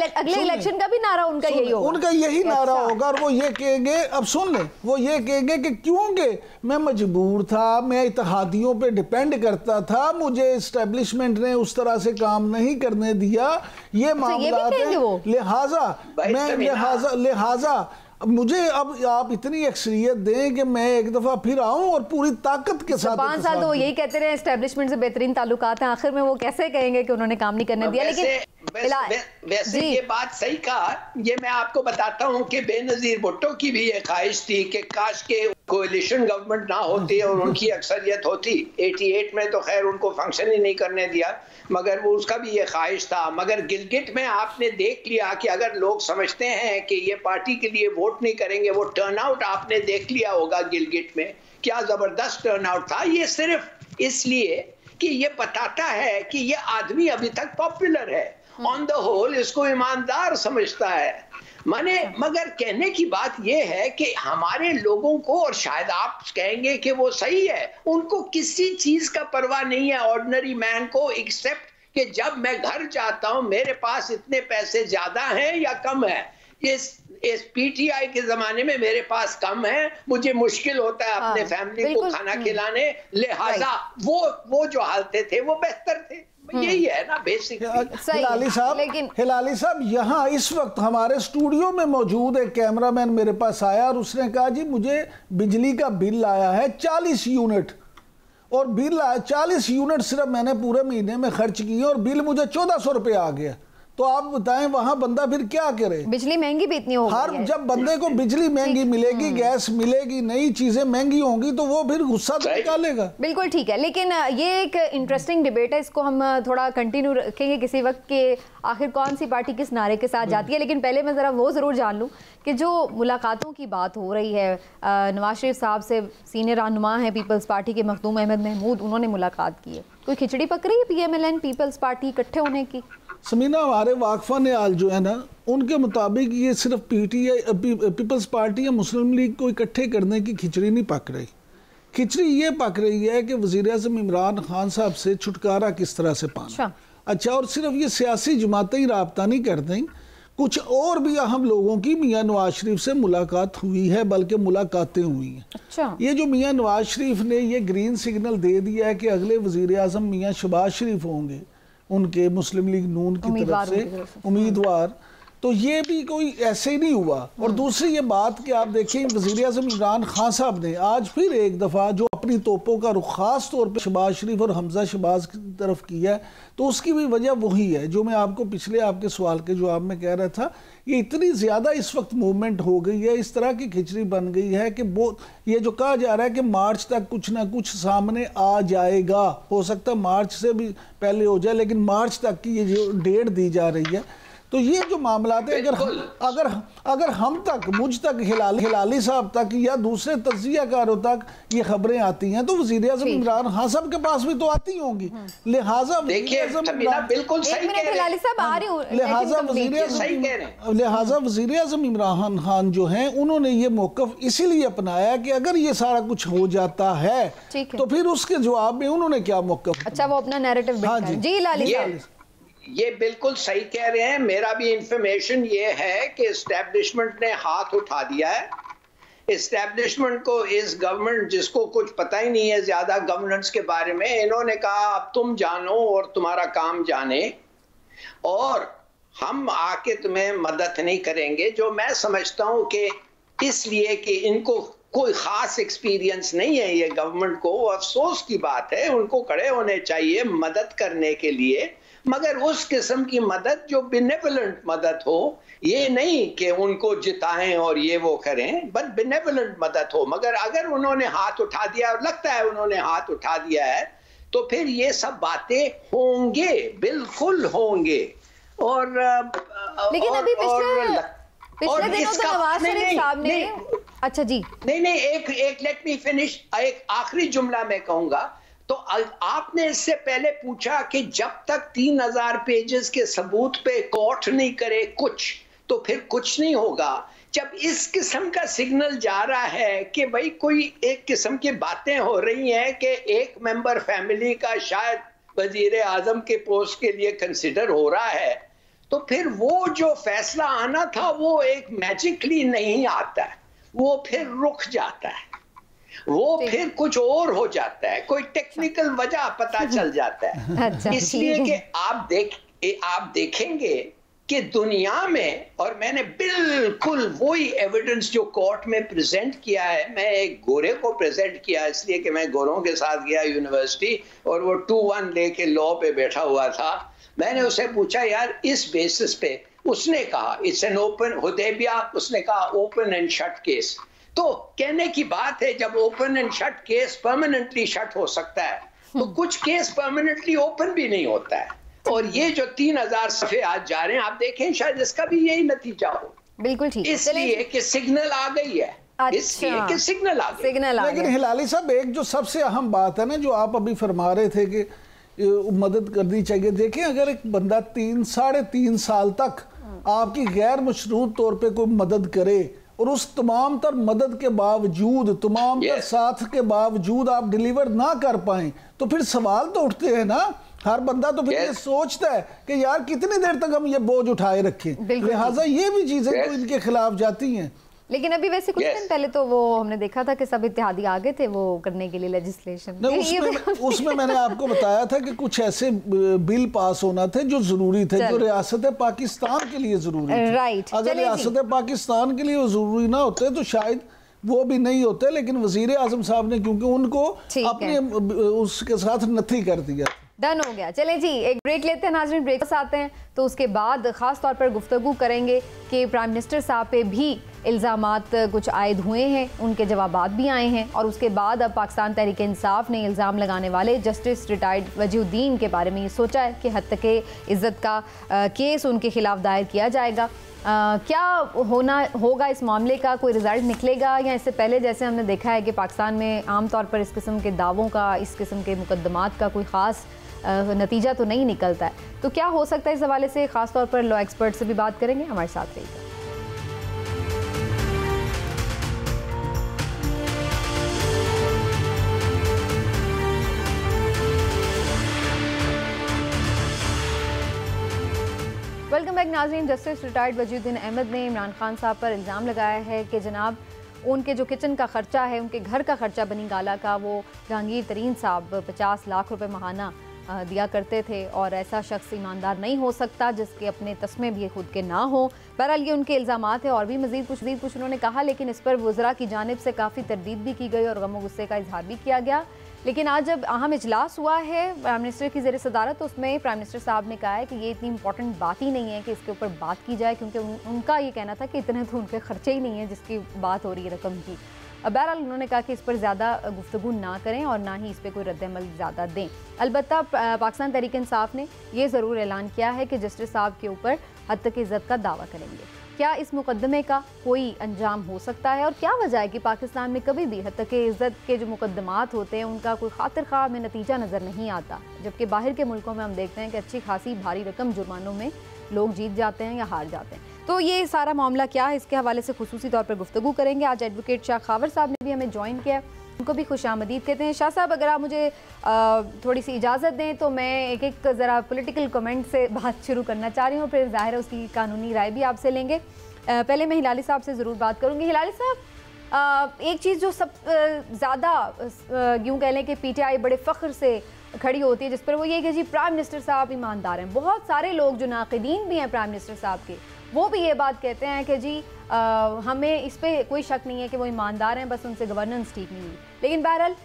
अगले इलेक्शन का भी नारा उनका यही होगा। उनका यही नारा होगा और वो ये कहेंगे, अब सुन ले, वो ये कहेंगे कि क्योंकि मैं मजबूर था, मैं इत्तेहादियों पे डिपेंड करता था, मुझे एस्टेब्लिशमेंट ने उस तरह से काम नहीं करने दिया, ये मामला लिहाजा मुझे अब आप इतनी अक्सरियत दें कि मैं एक दफा फिर आऊं और पूरी ताकत के साथ। 5 साल तो वो यही कहते रहे एस्टेब्लिशमेंट से बेहतरीन ताल्लुकात हैं, आखिर में वो कैसे कहेंगे कि उन्होंने काम नहीं करने दिया? लेकिन वैसे ये बात सही कहा। ये मैं आपको बताता हूं कि बेनजीर भुट्टो की भी ये ख्वाहिश थी कि काश के कोalition गवर्नमेंट ना होती और उनकी अक्सरियत होती। 88 में तो खैर उनको फंक्शन ही नहीं करने दिया, मगर वो उसका भी ये ख्वाहिश था। मगर गिलगिट में आपने देख लिया कि अगर लोग समझते हैं कि ये पार्टी के लिए वोट नहीं करेंगे, वो टर्नआउट आपने देख लिया होगा गिलगिट में, क्या जबरदस्त टर्नआउट था। ये सिर्फ इसलिए कि ये बताता है कि ये आदमी अभी तक पॉपुलर है, ऑन द होल इसको ईमानदार समझता है। मगर कहने की बात यह है कि हमारे लोगों को, और शायद आप कहेंगे कि वो सही है, उनको किसी चीज का परवाह नहीं है ऑर्डिनरी मैन को, एक्सेप्ट कि जब मैं घर जाता हूं मेरे पास इतने पैसे ज्यादा हैं या कम है। इस पीटीआई के जमाने में मेरे पास कम है, मुझे मुश्किल होता है अपने फैमिली को खाना खिलाने, लिहाजा वो जो हालते थे वो बेहतर थे। यही है ना बेसिक। हिलाली साहब यहाँ इस वक्त हमारे स्टूडियो में मौजूद एक कैमरामैन मेरे पास आया और उसने कहा जी मुझे बिजली का बिल आया है 40 यूनिट, और बिल आया 40 यूनिट सिर्फ मैंने पूरे महीने में खर्च किए और बिल मुझे 1400 रुपये आ गया। तो आप बताएं वहां बंदा फिर क्या करे? बिजली महंगी भी इतनी हो गई है। जब बंदे को बिजली महंगी मिलेगी, गैस मिलेगी, नई चीजें महंगी होंगी, तो वो फिर गुस्सा तो निकालेगा। बिल्कुल ठीक है, लेकिन ये एक इंटरेस्टिंग डिबेट है, इसको हम थोड़ा कंटिन्यू रखेंगे किसी वक्त के आखिर कौन सी पार्टी किस नारे के साथ जाती है। लेकिन पहले मैं ज़रा वो ज़रूर जान लूँ कि जो मुलाकातों की बात हो रही है, नवाज शरीफ साहब से सीनियर रहनुमा है पीपल्स पार्टी के मखदूम अहमद महमूद, उन्होंने मुलाकात की है, कोई खिचड़ी पक रही है PMLN पीपल्स पार्टी इकट्ठे होने की? समीना, हमारे वाकफा ने आज जो है ना, उनके मुताबिक ये सिर्फ PTI पीपल्स पार्टी या मुस्लिम लीग को इकट्ठे करने की खिचड़ी नहीं पक रही। खिचड़ी ये पक रही है कि वज़ीर-ए-आज़म इमरान खान साहब से छुटकारा किस तरह से पाना। अच्छा, और सिर्फ ये सियासी जमातें ही राब्ता नहीं करते, कुछ और भी अहम लोगों की मियाँ नवाज शरीफ से मुलाकात हुई है, बल्कि मुलाकातें हुई हैं। अच्छा। ये जो मियाँ नवाज शरीफ ने ये ग्रीन सिग्नल दे दिया है कि अगले वज़ीर-ए-आज़म मियाँ शहबाज शरीफ होंगे, उनके मुस्लिम लीग नून की तरफ से उम्मीदवार, तो ये भी कोई ऐसे ही नहीं हुआ। और दूसरी ये बात कि आप देखें वज़ीर-ए-आज़म इमरान खान साहब ने आज फिर एक दफ़ा जो अपनी तोपों का रुख खास तौर पर शहबाज शरीफ और हमजा शहबाज की तरफ किया है, तो उसकी भी वजह वही है जो मैं आपको पिछले आपके सवाल के जवाब में कह रहा था। ये इतनी ज़्यादा इस वक्त मूवमेंट हो गई है, इस तरह की खिचड़ी बन गई है कि ये जो कहा जा रहा है कि मार्च तक कुछ ना कुछ सामने आ जाएगा, हो सकता है मार्च से भी पहले हो जाए, लेकिन मार्च तक की ये जो डेट दी जा रही है, तो ये जो मामला है, अगर अगर हम तक, मुझ तक, हिलाली साहब तक या दूसरे तज्जियाकारों तक ये खबरें आती हैं तो वज़ीर आज़म इमरान खान साहब के पास भी तो आती होंगी। लिहाजा बिल्कुल सही कह रहे हैं, लिहाजा वज़ीर आज़म इमरान खान जो हैं उन्होंने ये मौक़िफ़ इसीलिए अपनाया कि अगर ये सारा कुछ हो जाता है तो फिर उसके जवाब में उन्होंने क्या मौक़िफ़, अच्छा वो अपना नैरेटिव। हाँ जी लाली साहब, ये बिल्कुल सही कह रहे हैं। मेरा भी इंफॉर्मेशन ये है कि एस्टेब्लिशमेंट ने हाथ उठा दिया है। एस्टेब्लिशमेंट को, इस गवर्नमेंट जिसको कुछ पता ही नहीं है ज्यादा गवर्नेंस के बारे में, इन्होंने कहा अब तुम जानो और तुम्हारा काम जाने, और हम आके तुम्हें मदद नहीं करेंगे। जो मैं समझता हूं कि इसलिए कि इनको कोई खास एक्सपीरियंस नहीं है ये गवर्नमेंट को, अफसोस की बात है। उनको खड़े होने चाहिए मदद करने के लिए, मगर उस किस्म की मदद जो बेनेवलेंट मदद हो, ये नहीं कि उनको जिताएं और ये वो करें, बट बेनेवलेंट मदद हो। मगर अगर उन्होंने हाथ उठा दिया, और लगता है उन्होंने हाथ उठा दिया है, तो फिर ये सब बातें होंगे, बिल्कुल होंगे। और लेकिन अभी पिछले दिनों तो नवाज शरीफ साहब ने, अच्छा जी, नहीं एक लेट मी फिनिश, एक आखिरी जुमला मैं कहूंगा। तो आपने इससे पहले पूछा कि जब तक 3000 पेजेस के सबूत पे कोर्ट नहीं करे कुछ, तो फिर कुछ नहीं होगा। जब इस किस्म का सिग्नल जा रहा है कि भाई कोई एक किस्म की बातें हो रही हैं कि एक मेंबर फैमिली का शायद वजीर आजम के पोस्ट के लिए कंसिडर हो रहा है, तो फिर वो जो फैसला आना था वो एक मैजिकली नहीं आता है, वो फिर रुक जाता है, वो फिर कुछ और हो जाता है, कोई टेक्निकल वजह पता चल जाता है। अच्छा, इसलिए कि आप देखेंगे कि दुनिया में, और मैंने बिल्कुल वही एविडेंस जो कोर्ट में प्रेजेंट किया है, मैं एक गोरे को प्रेजेंट किया इसलिए कि मैं गोरों के साथ गया यूनिवर्सिटी और वो 2-1 लेके लॉ पे बैठा हुआ था। मैंने उसे पूछा यार इस बेसिस पे, उसने कहा इट्स एन ओपन हुदैबिया, उसने कहा ओपन एंड शट केस। तो कहने की बात है जब open and shut case permanently shut हो सकता है, तो कुछ केस परमानेंटली ओपन भी नहीं होता है। और ये जो 3000 सफ़े आज जा रहे हैं, आप देखें शायद इसका भी यही नतीजा हो। बिल्कुल ठीक, इसलिए कि सिग्नल आ गई है। अच्छा, इसलिए कि सिग्नल आ गई। लेकिन हिलाली साहब, एक जो सबसे अहम बात है ना, जो आप अभी फरमा रहे थे कि मदद करनी चाहिए। देखें अगर एक बंदा 3-3.5 साल तक आपकी गैर मशरूत तौर पे कोई मदद करे और उस तमाम तर मदद के बावजूद, तमाम तर साथ के बावजूद आप डिलीवर ना कर पाएं, तो फिर सवाल तो उठते हैं ना। हर बंदा तो फिर ये सोचता है कि यार कितनी देर तक हम ये बोझ उठाए रखें। लिहाजा ये भी चीजें तो इनके खिलाफ जाती हैं। लेकिन अभी वैसे कुछ दिन पहले तो वो हमने देखा था कि सब इत्तेहादी आगे थे वो करने के लिए लेजिस्लेशन। उसमें मैंने आपको बताया था कि कुछ ऐसे बिल पास होना थे जो जरूरी थे, जो रियासत पाकिस्तान के लिए जरूरी थे। राइट, अगर रियासत पाकिस्तान के लिए वो जरूरी ना होते तो शायद वो भी नहीं होते। लेकिन वजीर आजम साहब ने क्योंकि उनको अपने उसके साथ नथी कर दिया, डन हो गया। चले जी एक ब्रेक लेते हैं नाज़रीन, ब्रेक से आते हैं तो उसके बाद ख़ास तौर पर गुफ्तगू करेंगे कि प्राइम मिनिस्टर साहब पे भी इल्ज़ामात कुछ आयद हुए हैं, उनके जवाबात भी आए हैं। और उसके बाद अब पाकिस्तान तहरीक इंसाफ ने इल्ज़ाम लगाने वाले जस्टिस रिटायर्ड वजीउद्दीन के बारे में ये सोचा है कि हत्या के इज़्ज़त का केस उनके खिलाफ दायर किया जाएगा। क्या होगा इस मामले का, कोई रिज़ल्ट निकलेगा, या इससे पहले जैसे हमने देखा है कि पाकिस्तान में आम तौर पर इस किस्म के दावों का, इस किस्म के मुकदमात का कोई ख़ास नतीजा तो नहीं निकलता है। तो क्या हो सकता है इस हवाले से ख़ास तौर पर लॉ एक्सपर्ट से भी बात करेंगे, हमारे साथ रहिएगा। वेलकम बैक नाज़रीन। जस्टिस रिटायर्ड वजीउद्दीन अहमद ने इमरान खान साहब पर इल्ज़ाम लगाया है कि जनाब उनके जो किचन का ख़र्चा है, उनके घर का ख़र्चा बनी गाला का, वो जहांगीर तरीन साहब 50 लाख रुपए माहाना दिया करते थे, और ऐसा शख्स ईमानदार नहीं हो सकता जिसके अपने तस्मे भी खुद के ना हो। बहरहाल ये उनके इल्ज़ामात है और भी मज़ीद कुछ उन्होंने कहा, लेकिन इस पर वज़रा की जानिब से काफ़ी तरदीद भी की गई और गम गुस्से का इजहार भी किया गया। लेकिन आज जब अहम इजलास हुआ है प्राइम मिनिस्टर की ज़ेर सदारत, तो उसमें प्राइम मिनिस्टर साहब ने कहा है कि ये इतनी इंपॉर्टेंट बात ही नहीं है कि इसके ऊपर बात की जाए, क्योंकि उनका ये कहना था कि इतने तो उनके खर्चे ही नहीं है जिसकी बात हो रही है रकम की। बहरहाल उन्होंने कहा कि इस पर ज़्यादा गुफ्तगू ना करें और ना ही इस पर कोई रद्दमल ज़्यादा दें। अलबत्ता पाकिस्तान तहरीक इंसाफ ने यह ज़रूर ऐलान किया है कि जस्टिस साहब के ऊपर हद तक इज़्ज़त का दावा करेंगे। क्या इस मुकदमे का कोई अंजाम हो सकता है और क्या वजह है कि पाकिस्तान में कभी भी हद तक इज़्ज़त के जो मुकदमात होते हैं उनका कोई खातिर ख्वाह में नतीजा नज़र नहीं आता, जबकि बाहर के मुल्कों में हम देखते हैं कि अच्छी खासी भारी रकम जुर्मानों में लोग जीत जाते हैं या हार जाते हैं। तो ये सारा मामला क्या है, इसके हवाले से खुसूसी तौर पर गुफ्तगू करेंगे। आज एडवोकेट शाह खावर साहब ने भी हमें ज्वाइन किया है, उनको भी खुशामदीद कहते हैं। शाह साहब, अगर आप मुझे थोड़ी सी इजाज़त दें तो मैं एक ज़रा पॉलिटिकल कमेंट से बात शुरू करना चाह रही हूँ, फिर ज़ाहिर है उसकी कानूनी राय भी आपसे लेंगे। पहले मैं हिलाली साहब से ज़रूर बात करूँगी। हिलाली साहब, एक चीज़ जो सब ज़्यादा यूँ कह लें कि PTI बड़े फ़ख्र से खड़ी होती है जिस पर वो ये कि जी प्राइम मिनिस्टर साहब ईमानदार हैं। बहुत सारे लोग जो नाक़िदीन भी हैं प्राइम मिनिस्टर साहब के, वो भी ये बात कहते हैं कि जी हमें इस पे कोई शक नहीं है कि वो ईमानदार हैं, बस उनसे गवर्नेंस ठीक नहीं हुई। लेकिन बहरहाल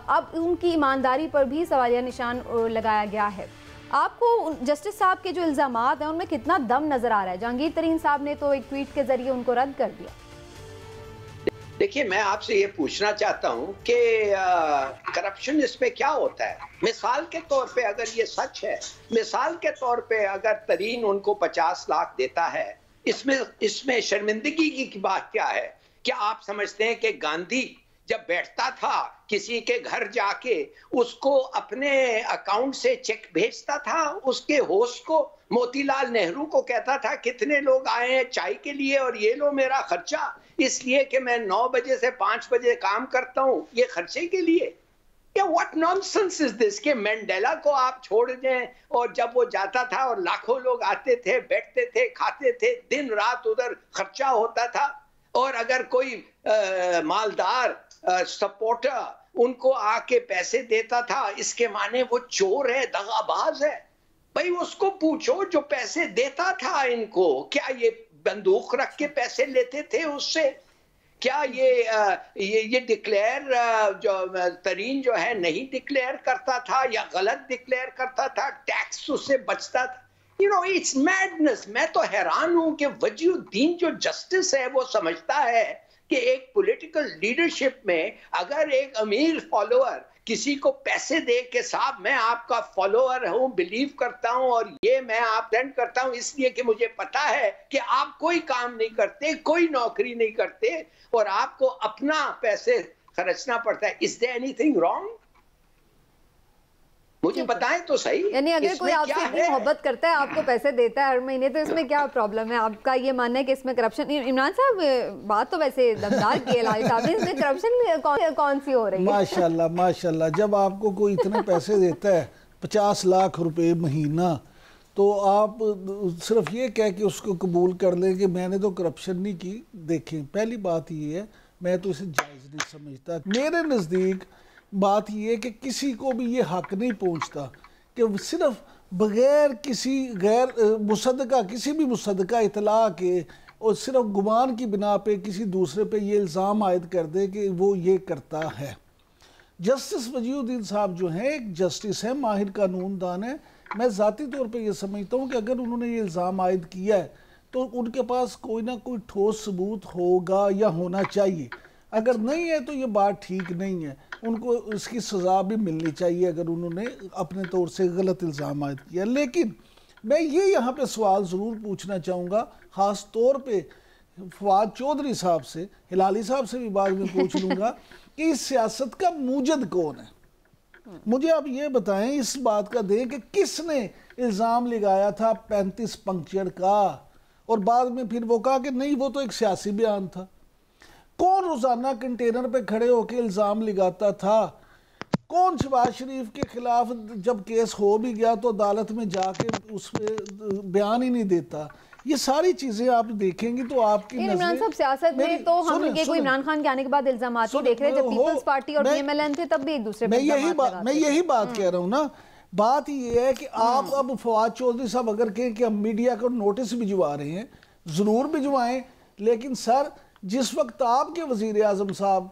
अब उनकी ईमानदारी पर भी सवालिया निशान लगाया गया है। आपको जस्टिस साहब के जो इल्ज़ामात हैं उनमें कितना दम नज़र आ रहा है? जहांगीर तरीन साहब ने तो एक ट्वीट के ज़रिए उनको रद्द कर दिया। देखिए, मैं आपसे ये पूछना चाहता हूँ कि करप्शन इसमें क्या होता है। मिसाल के तौर पे अगर ये सच है, मिसाल के तौर पे अगर तरीन उनको 50 लाख देता है, इसमें शर्मिंदगी की बात क्या है? क्या आप समझते हैं कि गांधी जब बैठता था किसी के घर जाके उसको अपने अकाउंट से चेक भेजता था, उसके होस्ट को, मोतीलाल नेहरू को कहता था कितने लोग आए हैं चाय के लिए और ये लो मेरा खर्चा, इसलिए कि मैं 9 बजे से 5 बजे काम करता हूं, ये खर्चे के लिए? या व्हाट नॉनसेंस इज दिस कि मंडेला को आप छोड़ दें और जब वो जाता था और लाखों लोग आते थे, बैठते थे, खाते थे, दिन रात उधर खर्चा होता था, और अगर कोई मालदार सपोर्टर उनको आके पैसे देता था, इसके माने वो चोर है, दगाबाज है? भाई उसको पूछो जो पैसे देता था इनको, क्या ये बंदूक रख के पैसे लेते थे उससे? क्या ये डिक्लेयर जो तरीन जो है नहीं डिक्लेयर करता था या गलत डिक्लेयर करता था, टैक्स उससे बचता था? You know, it's madness. मैं तो हैरान हूं कि वजीउद्दीन जो जस्टिस है वो समझता है कि एक पॉलिटिकल लीडरशिप में अगर एक अमीर फॉलोअर किसी को पैसे दे के साहब मैं आपका फॉलोअर हूं, बिलीव करता हूं और ये मैं आप सेंड करता हूं इसलिए कि मुझे पता है कि आप कोई काम नहीं करते, कोई नौकरी नहीं करते और आपको अपना पैसे खर्चना पड़ता है, इज देयर एनीथिंग रॉन्ग? मुझे बताएं तो सही। यानी अगर कोई आपसे इतनी मोहब्बत करता है, आपको पैसे देता है हर महीने, तो इसमें क्या प्रॉब्लम है? आपका ये मानना है कि इसमें करप्शन? इमरान साहब, बात तो वैसे दमदार की है लाली साहब ने, इसमें करप्शन कौन सी हो रही है? माशाल्लाह माशाल्लाह, जब आपको कोई इतने पैसे देता है 50 लाख रुपए महीना, तो आप सिर्फ ये कह के उसको कबूल कर लें कि मैंने तो करप्शन नहीं की। देखें, पहली बात ये है, मैं तो इसे जायज़ नहीं समझता। मेरे नज़दीक बात यह है कि किसी को भी ये हक नहीं पहुंचता कि सिर्फ बगैर किसी गैर मुसद्दका, किसी भी मुसद्दका इतला के और सिर्फ गुमान की बिना पे किसी दूसरे पे ये इल्ज़ाम आयद कर दे कि वो ये करता है। जस्टिस वजीउद्दीन साहब जो हैं एक जस्टिस हैं, माहिर कानूनदान है। मैं ज़ाती तौर पे ये समझता हूँ कि अगर उन्होंने ये इल्ज़ाम आयद किया है तो उनके पास कोई ना कोई ठोस सबूत होगा या होना चाहिए। अगर नहीं है तो ये बात ठीक नहीं है, उनको इसकी सज़ा भी मिलनी चाहिए अगर उन्होंने अपने तौर से गलत इल्ज़ाम आयद किया। लेकिन मैं ये यहाँ पे सवाल ज़रूर पूछना चाहूँगा, ख़ास तौर पे फवाद चौधरी साहब से, हिलाली साहब से भी बाद में पूछ लूँगा कि इस सियासत का मूजद कौन है? मुझे आप ये बताएं, इस बात का दें कि किसने इल्ज़ाम लगाया था 35 पंक्चर का और बाद में फिर वो कहा कि नहीं वो तो एक सियासी बयान था? कौन रोजाना कंटेनर पे खड़े होकर इल्ज़ाम लगाता था? कौन शहबाज शरीफ के खिलाफ जब केस हो भी गया तो अदालत में जाके उस पे बयान ही नहीं देता? ये सारी चीजें आप देखेंगे तो आपकी इमरान साहब सियासत में तो हम ये कोई इमरान खान के आने के बाद इल्जामात ही देख रहे हैं, जब पीपल्स पार्टी और PMLN थे तब भी एक दूसरे पे मैं यही बात कह रहा हूँ ना। बात ये है कि आप अब फवाद चौधरी साहब अगर कहें कि हम मीडिया को नोटिस भिजवा रहे हैं, जरूर भिजवाएं, लेकिन सर जिस वक्त आपके वजीर आज़म साहब,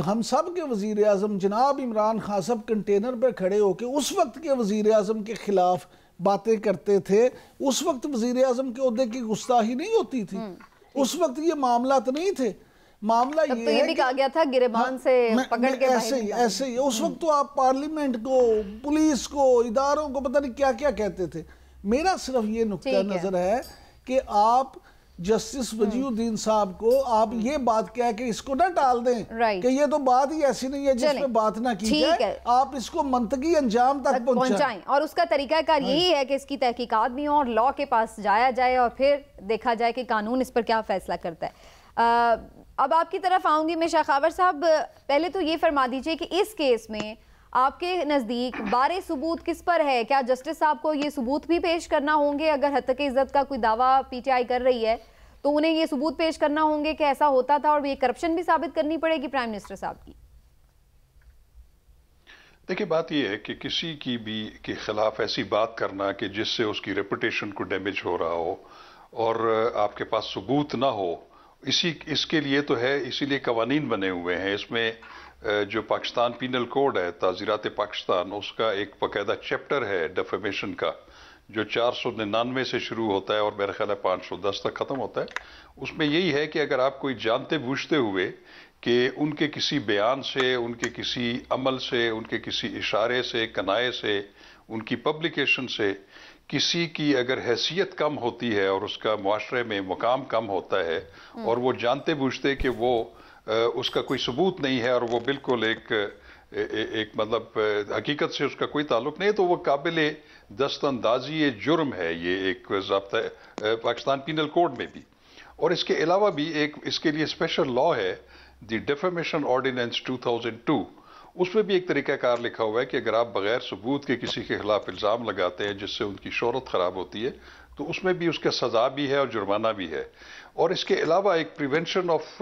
हम सब के वजीर आज़म जनाब इमरान खान साहब कंटेनर पर खड़े होकर उस वक्त के वजीर आज़म के खिलाफ बातें करते थे, उस वक्त वजीर आज़म के ओहदे की गुस्ताखी नहीं होती थी, उस वक्त ये मामला तो नहीं थे। मामला तब तो ये भी कहा गया था गिरेबान से पकड़ के ऐसे ही उस वक्त तो आप पार्लियामेंट को, पुलिस को, इदारों को पता नहीं क्या क्या कहते थे। मेरा सिर्फ ये नुक्ता नजर है कि आप जस्टिस वजीउद्दीन साहब को आप ये बात कह के इसको ना टाल दें कि ये तो बात ही ऐसी नहीं है जिसमें बात ना की जाए, आप इसको मंतकी अंजाम तक पहुंचाएं। और उसका तरीकाकार यही है कि इसकी तहकीकात भी हो और लॉ के पास जाया जाए और फिर देखा जाए कि कानून इस पर क्या फैसला करता है। अब आपकी तरफ आऊंगी मैं शाखावर साहब, पहले तो ये फरमा दीजिए कि इस केस में आपके नज़दीक बारे सबूत किस पर है? क्या जस्टिस साहब को ये सबूत भी पेश करना होंगे? अगर हत्तक इज्जत का कोई दावा पीटीआई कर रही है तो उन्हें ये सबूत पेश करना होंगे कि ऐसा होता था, और ये करप्शन भी साबित करनी पड़ेगी प्राइम मिनिस्टर साहब की। देखिए, बात यह है कि किसी की भी के खिलाफ ऐसी बात करना कि जिससे उसकी रेपुटेशन को डैमेज हो रहा हो और आपके पास सबूत ना हो, इसके लिए तो है, इसीलिए कवानीन बने हुए हैं। इसमें जो पाकिस्तान पीनल कोड है, ताज़ीरात पाकिस्तान, उसका एक बाकायदा चैप्टर है डेफेमेशन का, जो 499 से शुरू होता है और मेरा ख्याल है 510 तक ख़त्म होता है। उसमें यही है कि अगर आप कोई जानते बूझते हुए कि उनके किसी बयान से, उनके किसी अमल से, उनके किसी इशारे से, कनाए से, उनकी पब्लिकेशन से किसी की अगर हैसियत कम होती है और उसका मुआशरे में मुकाम कम होता है और वो जानते बूझते कि वो उसका कोई सबूत नहीं है और वो बिल्कुल एक मतलब हकीकत से उसका कोई ताल्लुक नहीं है, तो वो काबिल दस्तअंदाजी जुर्म है। ये एक ज़ाब्ता है पाकिस्तान पीनल कोड में भी। और इसके अलावा भी एक इसके लिए स्पेशल लॉ है, द डेफेमेशन ऑर्डिनेंस 2002। उसमें भी एक तरीकाकार लिखा हुआ है कि अगर आप बगैर सबूत के किसी के खिलाफ इल्ज़ाम लगाते हैं जिससे उनकी शोहरत ख़राब होती है, तो उसमें भी उसका सज़ा भी है और जुर्माना भी है। और इसके अलावा एक prevention of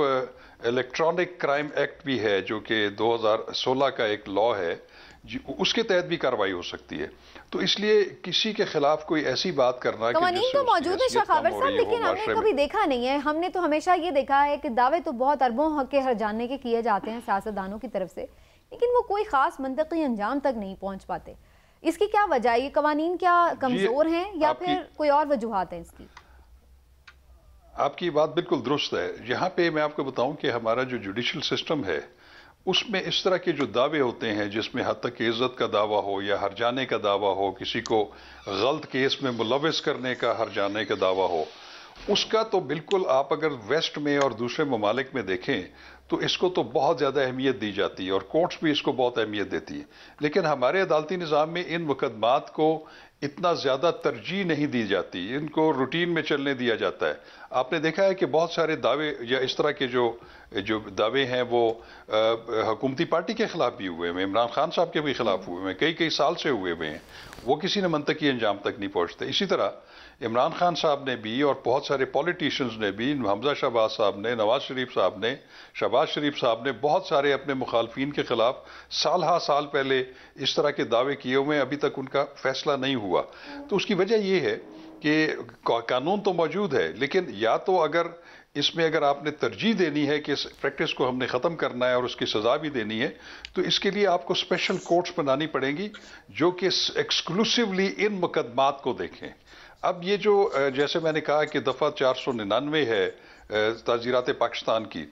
electronic crime act भी है, जो कि 2016 का एक लॉ है, उसके तहत भी कार्रवाई हो सकती है। तो इसलिए किसी के खिलाफ कोई ऐसी बात करना कि तो मौजूद है शाखावर साहब, लेकिन हमने कभी देखा नहीं है। हमने तो हमेशा ये देखा है कि दावे तो बहुत अरबों के हर जानने के किए जाते हैं सियासतदानों की तरफ से, लेकिन वो कोई खास मंतकी अंजाम तक नहीं पहुंच पाते। इसकी क्या वजह है? ये कवानीन क्या कमजोर हैं या फिर कोई और वजूहात है इसकी? आपकी बात बिल्कुल दुरुस्त है। यहाँ पे मैं आपको बताऊं कि हमारा जो जुडिशल सिस्टम है उसमें इस तरह के जो दावे होते हैं जिसमें हद तक इज्जत का दावा हो या हर जाने का दावा हो, किसी को गलत केस में मुलविस करने का हर जाने का दावा हो, उसका तो बिल्कुल आप अगर वेस्ट में और दूसरे ममालिक में देखें तो इसको तो बहुत ज़्यादा अहमियत दी जाती है और कोर्ट्स भी इसको बहुत अहमियत देती है। लेकिन हमारे अदालती निज़ाम में इन मुकदमात को इतना ज़्यादा तरजीह नहीं दी जाती, इनको रूटीन में चलने दिया जाता है। आपने देखा है कि बहुत सारे दावे या इस तरह के जो दावे हैं वो हुकूमती पार्टी के खिलाफ भी हुए हैं, इमरान खान साहब के भी खिलाफ हुए हैं, कई साल से हुए हुए हैं, वो किसी ने मंतकी अंजाम तक नहीं पहुँचते। इसी तरह इमरान खान साहब ने भी और बहुत सारे पॉलिटिशियंस ने भी, हमजा शहबाज साहब ने, नवाज शरीफ साहब ने, शहबाज शरीफ साहब ने बहुत सारे अपने मुखालफिन के खिलाफ साल पहले इस तरह के दावे किए हुए हैं, अभी तक उनका फैसला नहीं हुआ। तो उसकी वजह यह है कि कानून तो मौजूद है, लेकिन या तो अगर इसमें अगर आपने तरजीह देनी है कि इस प्रैक्टिस को हमने ख़त्म करना है और उसकी सज़ा भी देनी है, तो इसके लिए आपको स्पेशल कोर्ट्स बनानी पड़ेंगी जो कि एक्सक्लूसिवली इन मुकदमात को देखें। अब ये जो जैसे मैंने कहा कि दफ़ा 499 है ताज़ीरात पाकिस्तान की,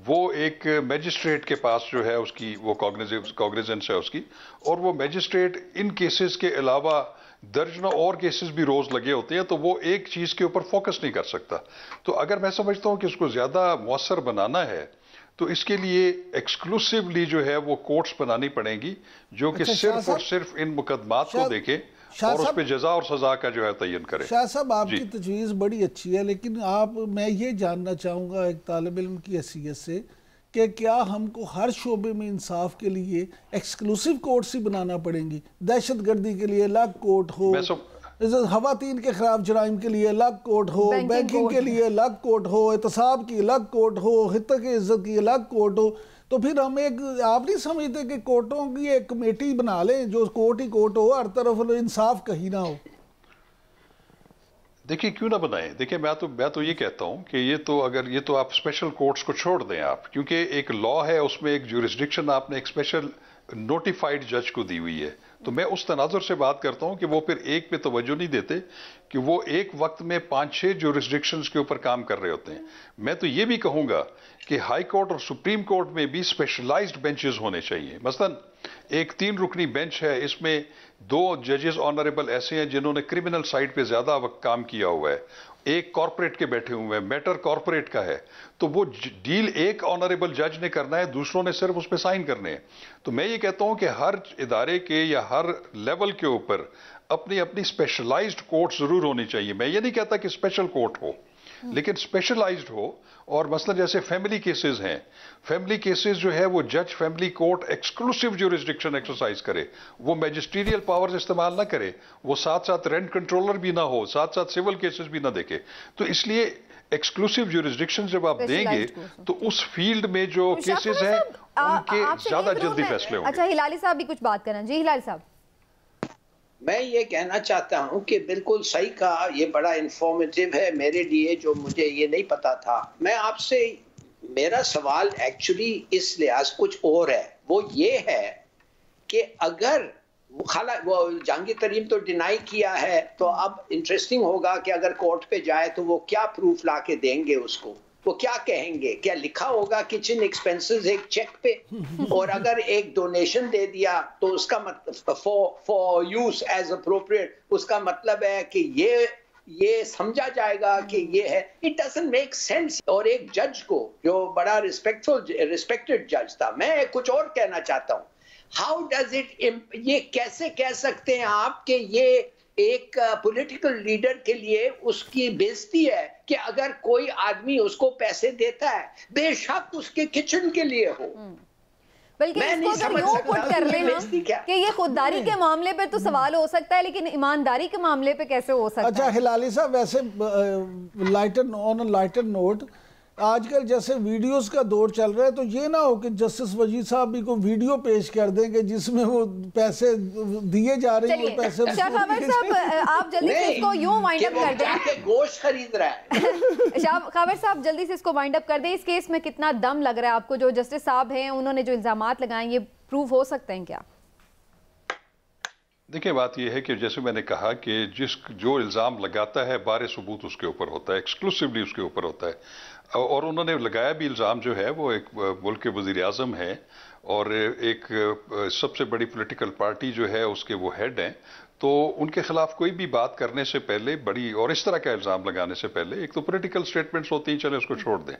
वो एक मैजिस्ट्रेट के पास जो है उसकी वो कॉग्निजेंस है उसकी, और वो मैजिस्ट्रेट इन केसेस के अलावा दर्जनों और केसेस भी रोज लगे होते हैं, तो वो एक चीज के ऊपर फोकस नहीं कर सकता। तो अगर मैं समझता हूं कि उसको ज्यादा मुअस्सर बनाना है तो इसके लिए एक्सक्लूसिवली जो है वो कोर्ट्स बनानी पड़ेंगी जो कि सिर्फ और सिर्फ इन मुकदमात को देखें और उस पर जजा और सजा का जो है तयन करें। शाह साहब, आपकी तजवीज़ बड़ी अच्छी है, लेकिन मैं ये जानना चाहूँगा एक तालिब इल्म की हैसियत से कि क्या हमको हर शोबे में इंसाफ के लिए एक्सक्लूसिव कोर्ट्स ही बनाना पड़ेंगी? दहशत गर्दी के लिए अलग कोर्ट हो, खवातीन के खिलाफ जराइम के लिए अलग कोर्ट हो, बैंकिंग के लिए अलग कोर्ट हो, एहतसाब की अलग कोर्ट हो, हित्तक इज्जत की अलग कोर्ट हो, तो फिर हम आप नहीं समझते कि कोर्टों की एक कमेटी बना लें जो कोर्ट ही कोर्ट हो, हर तरफ इंसाफ कहीं ना हो? देखिए, क्यों ना बनाएं। देखिए, मैं तो ये कहता हूं कि ये तो आप स्पेशल कोर्ट्स को छोड़ दें आप, क्योंकि एक लॉ है उसमें एक ज्यूरिसडिक्शन आपने एक स्पेशल नोटिफाइड जज को दी हुई है। तो मैं उस तनाजुर से बात करता हूं कि वो फिर एक पे तवज्जो नहीं देते कि वो एक वक्त में 5-6 जुरिस्डिक्शंस के ऊपर काम कर रहे होते हैं। मैं तो ये भी कहूंगा कि हाई कोर्ट और सुप्रीम कोर्ट में भी स्पेशलाइज्ड बेंचेस होने चाहिए। मसलन एक 3 रुकनी बेंच है, इसमें 2 जजेस ऑनरेबल ऐसे हैं जिन्होंने क्रिमिनल साइड पे ज्यादा वक्त काम किया हुआ है, एक कॉर्पोरेट के बैठे हुए हैं, मैटर कॉर्पोरेट का है, तो वो डील एक ऑनरेबल जज ने करना है, दूसरों ने सिर्फ उस पर साइन करने हैं। तो मैं ये कहता हूं कि हर इदारे के या हर लेवल के ऊपर अपनी अपनी स्पेशलाइज्ड कोर्ट जरूर होनी चाहिए। मैं ये नहीं कहता कि स्पेशल कोर्ट हो, लेकिन स्पेशलाइज्ड हो। और मसलन जैसे फैमिली केसेस हैं, फैमिली केसेस जो है वो जज family court exclusive jurisdiction exercise करे, वो मैजिस्ट्रियल पावर्स इस्तेमाल ना करे, वो साथ साथ रेंट कंट्रोलर भी ना हो, साथ साथ सिविल केसेस भी ना देखे। तो इसलिए एक्सक्लूसिव ज्यूरिसडिक्शन जब आप देंगे तो उस फील्ड में जो केसेस हैं उनके ज्यादा जल्दी फैसले होंगे। अच्छा, हिलाली साहब भी कुछ बात करना। जी हिलाली साहब। मैं ये कहना चाहता हूं कि बिल्कुल सही कहा, ये बड़ा इंफॉर्मेटिव है मेरे लिए, जो मुझे ये नहीं पता था। मैं आपसे, मेरा सवाल एक्चुअली इस लिहाज कुछ और है, वो ये है कि अगर वो जहांगीर तरीन तो डिनाई किया है, तो अब इंटरेस्टिंग होगा कि अगर कोर्ट पे जाए तो वो क्या प्रूफ ला के देंगे उसको, वो क्या कहेंगे, क्या लिखा होगा किचन एक्सपेंसेस एक चेक पे, और अगर एक डोनेशन दे दिया तो उसका मतलब फॉर यूज एज अप्रोप्रिएट, उसका मतलब है कि ये समझा जाएगा कि ये है। It doesn't make sense. और एक जज को जो बड़ा रिस्पेक्टेड जज था, मैं कुछ और कहना चाहता हूँ, हाउ डज इट, ये कैसे कह सकते हैं आप कि ये एक पॉलिटिकल लीडर के लिए उसकी बेइज्जती है कि अगर कोई आदमी उसको पैसे देता है, बेशक उसके किचन के लिए हो। बल्कि इसको तो यूं पुट कर लेना कि ये खुददारी के मामले पे तो सवाल हो सकता है, लेकिन ईमानदारी के मामले पे कैसे हो सकता है? अच्छा हिलाली साहब, वैसे लाइटर नोट, आजकल जैसे वीडियोस का दौर चल रहा है, तो ये ना हो कि जस्टिस वजीद साहब भी को वीडियो पेश कर देंगे जिसमें वो पैसे दिए जा रहे हैं, पैसे खबर साहब आप जल्दी से इसको यूं वाइंड अप कर दें। गोश्त खरीद रहा है खबर साहब जल्दी से इसको वाइंड अप कर दें। इस केस में कितना दम लग रहा है आपको? जो जस्टिस साहब हैं उन्होंने जो इल्जामात लगाए, ये प्रूव हो सकते हैं क्या? देखिए, बात यह है कि जैसे मैंने कहा कि जो इल्ज़ाम लगाता है बारे सबूत उसके ऊपर होता है, एक्सक्लूसिवली उसके ऊपर होता है। और उन्होंने लगाया भी इल्ज़ाम जो है वो एक मुल्क के वज़ीर आज़म है और एक सबसे बड़ी पॉलिटिकल पार्टी जो है उसके वो हेड हैं। तो उनके खिलाफ कोई भी बात करने से पहले बड़ी, और इस तरह का इल्ज़ाम लगाने से पहले, एक तो पॉलिटिकल स्टेटमेंट्स होती हैं, चले उसको छोड़ दें,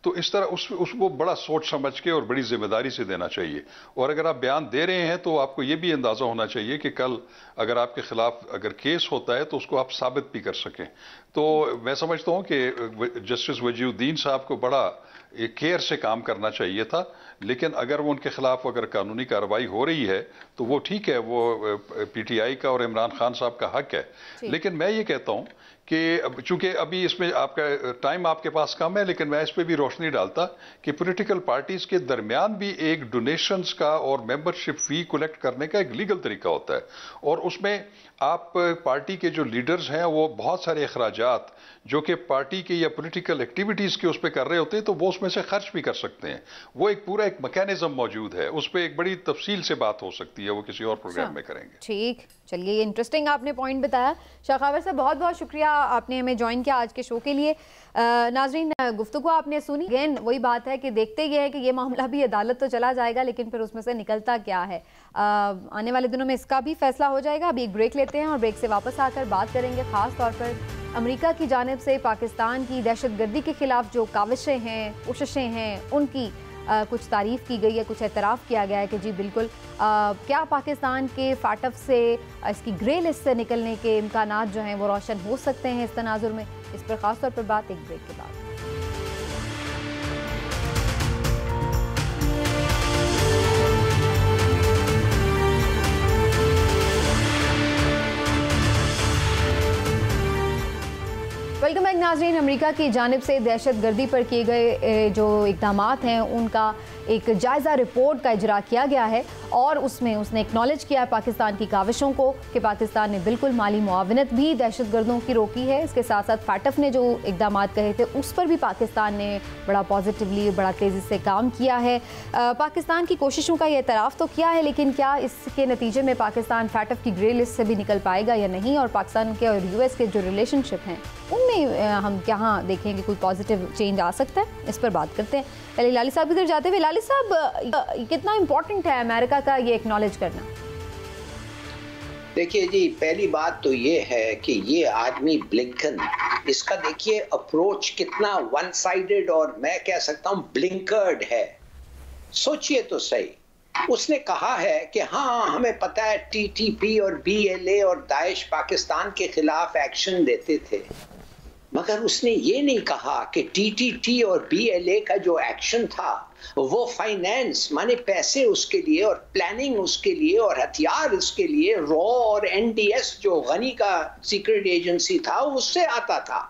तो इस तरह उसको बड़ा सोच समझ के और बड़ी जिम्मेदारी से देना चाहिए। और अगर आप बयान दे रहे हैं तो आपको ये भी अंदाज़ा होना चाहिए कि कल अगर आपके खिलाफ अगर केस होता है तो उसको आप साबित भी कर सकें। तो मैं समझता हूँ कि जस्टिस वजीउद्दीन साहब को बड़ा केयर से काम करना चाहिए था, लेकिन अगर वो उनके खिलाफ अगर कानूनी कार्रवाई हो रही है तो वो ठीक है, वो पीटीआई का और इमरान खान साहब का हक है। लेकिन मैं ये कहता हूं कि चूंकि अभी इसमें आपका टाइम आपके पास कम है, लेकिन मैं इस पर भी रोशनी डालता कि पॉलिटिकल पार्टीज के दरमियान भी एक डोनेशंस का और मेंबरशिप फी कलेक्ट करने का एक लीगल तरीका होता है, और उसमें आप पार्टी के जो लीडर्स हैं वो बहुत सारे अखराजात जो कि पार्टी के या पॉलिटिकल एक्टिविटीज के उस पर कर रहे होते हैं तो वो उसमें से खर्च भी कर सकते हैं। वो एक पूरा एक मैकेनिज्म मौजूद है, उस पर एक बड़ी तफसील से बात हो सकती है, वो किसी और प्रोग्राम में करेंगे। ठीक, चलिए, ये इंटरेस्टिंग आपने पॉइंट बताया। शाखावर साहब बहुत बहुत शुक्रिया, आपने हमें ज्वाइन किया आज के शो के लिए। नाजरीन, गुफ्तगू आपने सुनी। अगेन वही बात है कि देखते ये है कि ये मामला भी अदालत तो चला जाएगा, लेकिन फिर उसमें से निकलता क्या है। आने वाले दिनों में इसका भी फैसला हो जाएगा। अभी एक ब्रेक लेते हैं और ब्रेक से वापस आकर बात करेंगे ख़ास तौर पर अमेरिका की जानिब से पाकिस्तान की दहशतगर्दी के खिलाफ जो काविशें हैं, कोशिशें हैं, उनकी कुछ तारीफ़ की गई है, कुछ एतराफ़ किया गया है कि जी बिल्कुल क्या पाकिस्तान के फाटफ से इसकी ग्रे लिस्ट से निकलने के इम्कानात जो हैं वो रोशन हो सकते हैं इस तनाजुर में। इस पर ख़ास तौर पर बात एक ब्रेक के बाद। वेलकम बैक नाज़रीन। अमेरिका की जानिब से दहशत गर्दी पर किए गए जो इक़दामात हैं उनका एक जायज़ा रिपोर्ट का इजरा किया गया है और उसमें उसने एक्नॉलेज किया है पाकिस्तान की काविशों को कि पाकिस्तान ने बिल्कुल माली मुआवनत भी दहशतगर्दों की रोकी है। इसके साथ साथ फैटफ ने जो इकदाम कहे थे उस पर भी पाकिस्तान ने बड़ा पॉजिटिवली, बड़ा तेज़ी से काम किया है। पाकिस्तान की कोशिशों का ये एतराफ़ तो किया है, लेकिन क्या इसके नतीजे में पाकिस्तान फैटफ की ग्रे लिस्ट से भी निकल पाएगा या नहीं, और पाकिस्तान के और US के जो रिलेशनशिप हैं उनमें हम कहाँ देखेंगे कोई पॉजिटिव चेंज आ सकता है, इस पर बात करते हैं। पहले लाली साहब की तरफ जाते हुए, लाली साहब कितना इंपॉर्टेंट है अमेरिका का ये एक्नॉलेज करना? देखिए जी, पहली बात तो ये है कि ये आदमी ब्लिंकन, इसका देखिए अप्रोच कितना वन साइडेड और मैं कह सकता हूँ ब्लिंकर्ड है। सोचिए तो सही, उसने कहा है कि हाँ हमें पता है TTP और BLA और दाइश पाकिस्तान के खिलाफ एक्शन लेते थे, मगर उसने ये नहीं कहा कि TTT और BLA का जो एक्शन था वो फाइनेंस माने पैसे उसके लिए और प्लानिंग उसके लिए और हथियार उसके लिए रॉ और NDS जो गनी का सीक्रेट एजेंसी था उससे आता था।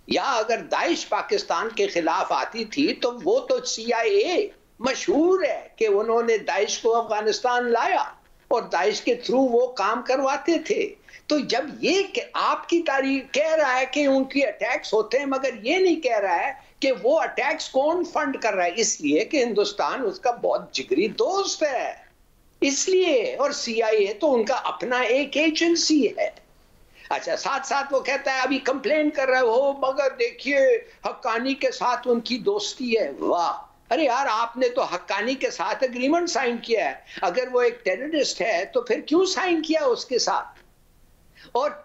या अगर दाइश पाकिस्तान के खिलाफ आती थी तो वो तो CIA मशहूर है कि उन्होंने दाइश को अफगानिस्तान लाया और दाइश के थ्रू वो काम करवाते थे। तो जब ये आपकी तारीफ कह रहा है कि उनकी अटैक्स होते हैं, मगर ये नहीं कह रहा है कि वो अटैक्स कौन फंड कर रहा है, इसलिए कि हिंदुस्तान उसका बहुत जिगरी दोस्त है इसलिए, और CIA तो उनका अपना एक एजेंसी है। अच्छा, साथ साथ वो कहता है अभी कंप्लेन कर रहे हो मगर देखिए हक्कानी के साथ उनकी दोस्ती है। वाह, अरे यार आपने तो हक्कानी के साथ एग्रीमेंट साइन किया है, अगर वो एक टेररिस्ट है तो फिर क्यों साइन किया उसके साथ? और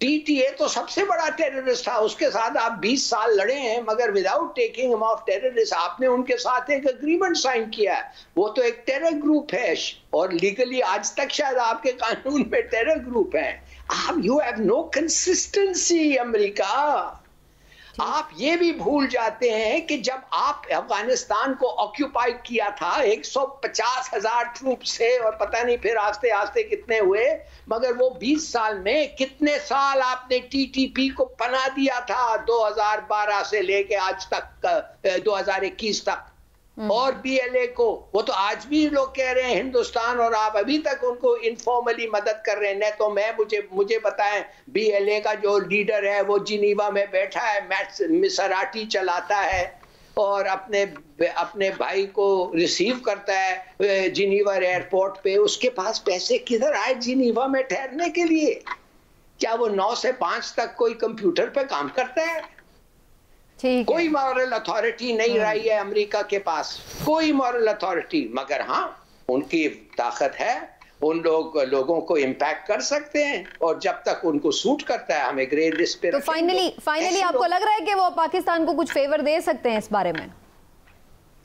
TTA तो सबसे बड़ा टेररिस्ट था, उसके साथ आप 20 साल लड़े हैं मगर without taking him of terrorist आपने उनके साथ एक एग्रीमेंट साइन किया है। वो तो एक टेरर ग्रुप है और लीगली आज तक शायद आपके कानून में टेरर ग्रुप है। आप you have no consistency America. आप ये भी भूल जाते हैं कि जब आप अफगानिस्तान को ऑक्यूपाई किया था 150,000 ट्रूप से और पता नहीं फिर आस्ते आस्ते कितने हुए, मगर वो 20 साल में कितने साल आपने TTP को पनाह दिया था 2012 से लेके आज तक 2021 तक, और BLA को वो तो आज भी लोग कह रहे हैं हिंदुस्तान, और आप अभी तक उनको इनफॉर्मली मदद कर रहे हैं। नहीं तो मैं मुझे बताएं BLA का जो लीडर है वो जिनीवा में बैठा है, मिसराटी चलाता है और अपने भाई को रिसीव करता है जिनीवा एयरपोर्ट पे। उसके पास पैसे किधर आए जिनीवा में ठहरने के लिए? क्या वो 9 से 5 तक कोई कंप्यूटर पे काम करता है? कोई मॉरल अथॉरिटी नहीं रही है अमेरिका के पास, कोई मॉरल अथॉरिटी, मगर हाँ उनकी ताकत है, उन लोगों को इम्पैक्ट कर सकते हैं और जब तक उनको सूट करता है हमें ग्रे लिस्ट पे। तो फाइनली आपको लग रहा है कि वो पाकिस्तान को कुछ फेवर दे सकते हैं इस बारे में?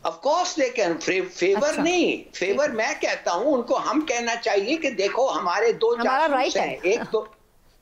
ऑफ कोर्स, लेकिन फेवर अच्छा। नहीं, फेवर मैं कहता हूं उनको हम कहना चाहिए कि देखो हमारे दो जासूस हैं,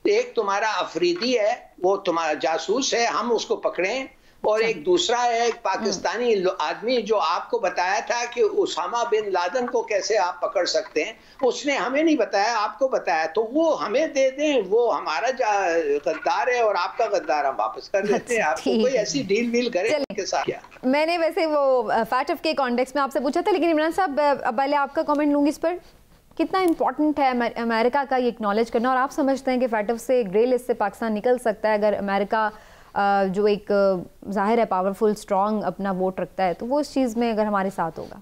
एक तुम्हारा अफरीदी है, वो तुम्हारा जासूस है, हम उसको पकड़ें, और एक दूसरा है एक पाकिस्तानी आदमी जो आपको बताया था कि उसामा बिन लादेन को कैसे आप पकड़ सकते हैं, उसने हमें नहीं बताया, आपको बताया, तो वो हमें दे दें, वो हमारा गद्दार है और आपका गद्दार हम वापस कर देते हैं। आपको कोई ऐसी डील वील करे उनके साथ क्या? मैंने वैसे वो फैटफ के कॉन्टेक्स्ट में आपसे पूछा था, लेकिन इमरान साहब पहले आपका कमेंट लूंगी इस पर। कितना इंपॉर्टेंट है अमेरिका का ये एक्नॉलेज करना, और आप समझते हैं कि फैटफ से ग्रे लिस्ट से पाकिस्तान निकल सकता है अगर अमेरिका जो एक जाहिर है पावरफुल स्ट्रॉन्ग अपना वोट रखता है, तो वो इस चीज़ में अगर हमारे साथ होगा?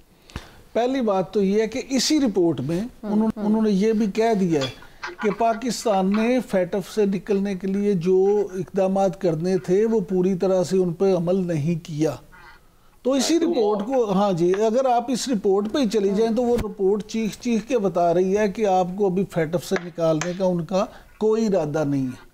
पहली बात तो ये है कि इसी रिपोर्ट में उन्होंने ये भी कह दिया है कि पाकिस्तान ने फैटफ से निकलने के लिए जो इकदाम करने थे वो पूरी तरह से उन पर अमल नहीं किया। तो इसी रिपोर्ट को, हाँ जी, अगर आप इस रिपोर्ट पे ही चली जाएं तो वो रिपोर्ट चीख चीख के बता रही है कि आपको अभी फैटफ से निकालने का उनका कोई इरादा नहीं है,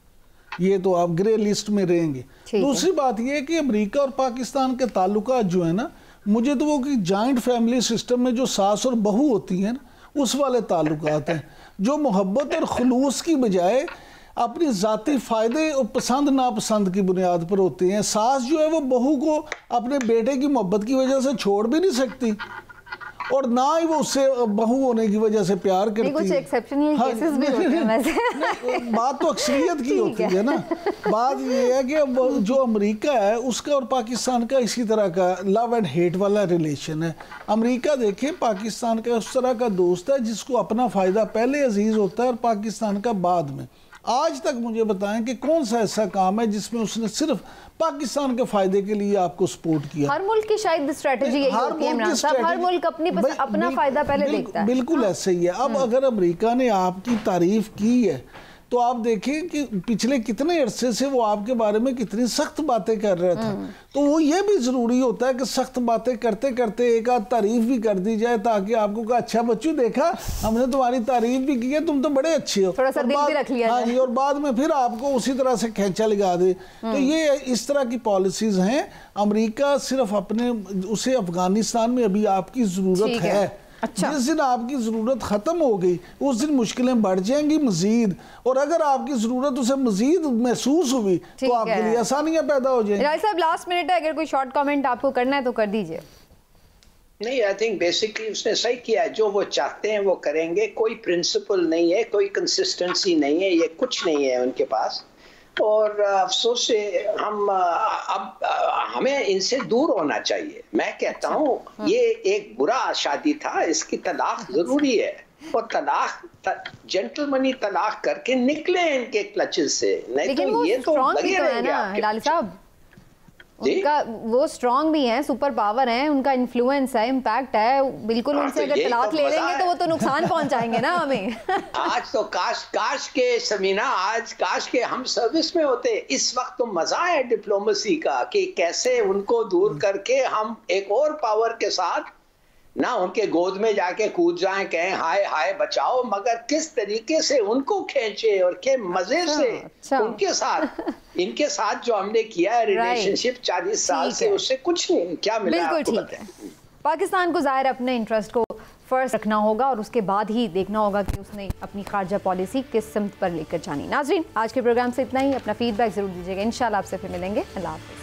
ये तो आप ग्रे लिस्ट में रहेंगे। दूसरी बात ये है कि अमेरिका और पाकिस्तान के ताल्लुकात जो है ना, मुझे तो वो कि जॉइंट फैमिली सिस्टम में जो सास और बहू होती हैं ना, उस वाले ताल्लुकात हैं जो मोहब्बत और खुलूस की बजाय अपनी ज़ाती फ़ायदे और पसंद नापसंद की बुनियाद पर होते हैं। सास जो है वो बहू को अपने बेटे की मोहब्बत की वजह से छोड़ भी नहीं सकती, और ना ही वो उससे बहू होने की वजह से प्यार करती है। कुछ एक्सेप्शनल केसेस भी होते हैं वैसे। बात तो अक्सरियत की होती है ना। बात ये है कि जो अमेरिका है उसका और पाकिस्तान का इसी तरह का लव एंड हेट वाला रिलेशन है। अमेरिका देखें पाकिस्तान का उस तरह का दोस्त है जिसको अपना फ़ायदा पहले अजीज़ होता है और पाकिस्तान का बाद में। आज तक मुझे बताएं कि कौन सा ऐसा काम है जिसमें उसने सिर्फ पाकिस्तान के फायदे के लिए आपको सपोर्ट किया। हर मुल्क की शायद स्ट्रेटजी यही होती है इमरान साहब, हर मुल्क अपना फायदा पहले देखता है। बिल्कुल ऐसे ही है। अब अगर अमेरिका ने आपकी तारीफ की है तो आप देखें कि पिछले कितने अरसे से वो आपके बारे में कितनी सख्त बातें कर रहा था। तो वो ये भी ज़रूरी होता है कि सख्त बातें करते करते एक आध तारीफ भी कर दी जाए ताकि आपको कहा अच्छा बच्चू देखा हमने तुम्हारी तारीफ भी की है, तुम तो बड़े अच्छे हो, थोड़ा सा दिल भी रख लिया। हाँ जी, और बाद में फिर आपको उसी तरह से खींचा लगा दे। तो ये इस तरह की पॉलिसीज़ हैं। अमेरिका सिर्फ अपने उसे अफगानिस्तान में अभी आपकी ज़रूरत है। अच्छा। जिस दिन आपकी ज़रूरत ख़त्म हो गई उस दिन मुश्किलें बढ़ जाएंगी मज़ीद, और अगर आपकी ज़रूरत उसे मज़ीद महसूस हुई तो आपके लिए आसानियां पैदा हो जाएंगी। राय साहब लास्ट मिनट है, अगर कोई शॉर्ट कमेंट आपको करना है तो कर दीजिए। नहीं, आई थिंक बेसिकली उसने सही किया है। जो वो चाहते हैं वो करेंगे। कोई प्रिंसिपल नहीं है, कोई कंसिस्टेंसी नहीं है, ये कुछ नहीं है उनके पास। और अफसोस से अब हमें इनसे दूर होना चाहिए। मैं कहता हूँ ये एक बुरा शादी था, इसकी तलाक जरूरी है और तलाक जेंटलमनी तलाक करके निकले इनके क्लचेस से, नहीं तो ये तो लगे रहेंगे आपके। लाली साहब उनका वो स्ट्रॉन्ग भी है, सुपर पावर है, उनका इन्फ्लुएंस है, इम्पैक्ट है। बिल्कुल उनसे अगर तलाक ले लेंगे तो वो तो नुकसान पहुंचाएंगे ना हमें। आज तो काश के समीना, आज काश के हम सर्विस में होते। इस वक्त तो मजा है डिप्लोमेसी का कि कैसे उनको दूर करके हम एक और पावर के साथ ना उनके गोद में जाके कूद जाएं, कहें हाय हाय बचाओ, मगर किस तरीके से उनको खींचे और के मजे से उनके साथ इनके साथ जो हमने किया है रिलेशनशिप 40 साल से, उससे कुछ नहीं क्या मिला। बिल्कुल ठीक है। पाकिस्तान को जाहिर अपने इंटरेस्ट को फर्स्ट रखना होगा और उसके बाद ही देखना होगा कि उसने अपनी खारजा पॉलिसी किस सिमत पर लेकर जानी। नाज़रीन आज के प्रोग्राम से इतना ही। अपना फीडबैक जरूर दीजिएगा। इंशाल्लाह आपसे फिर मिलेंगे। अल्लाह हाफ़िज़।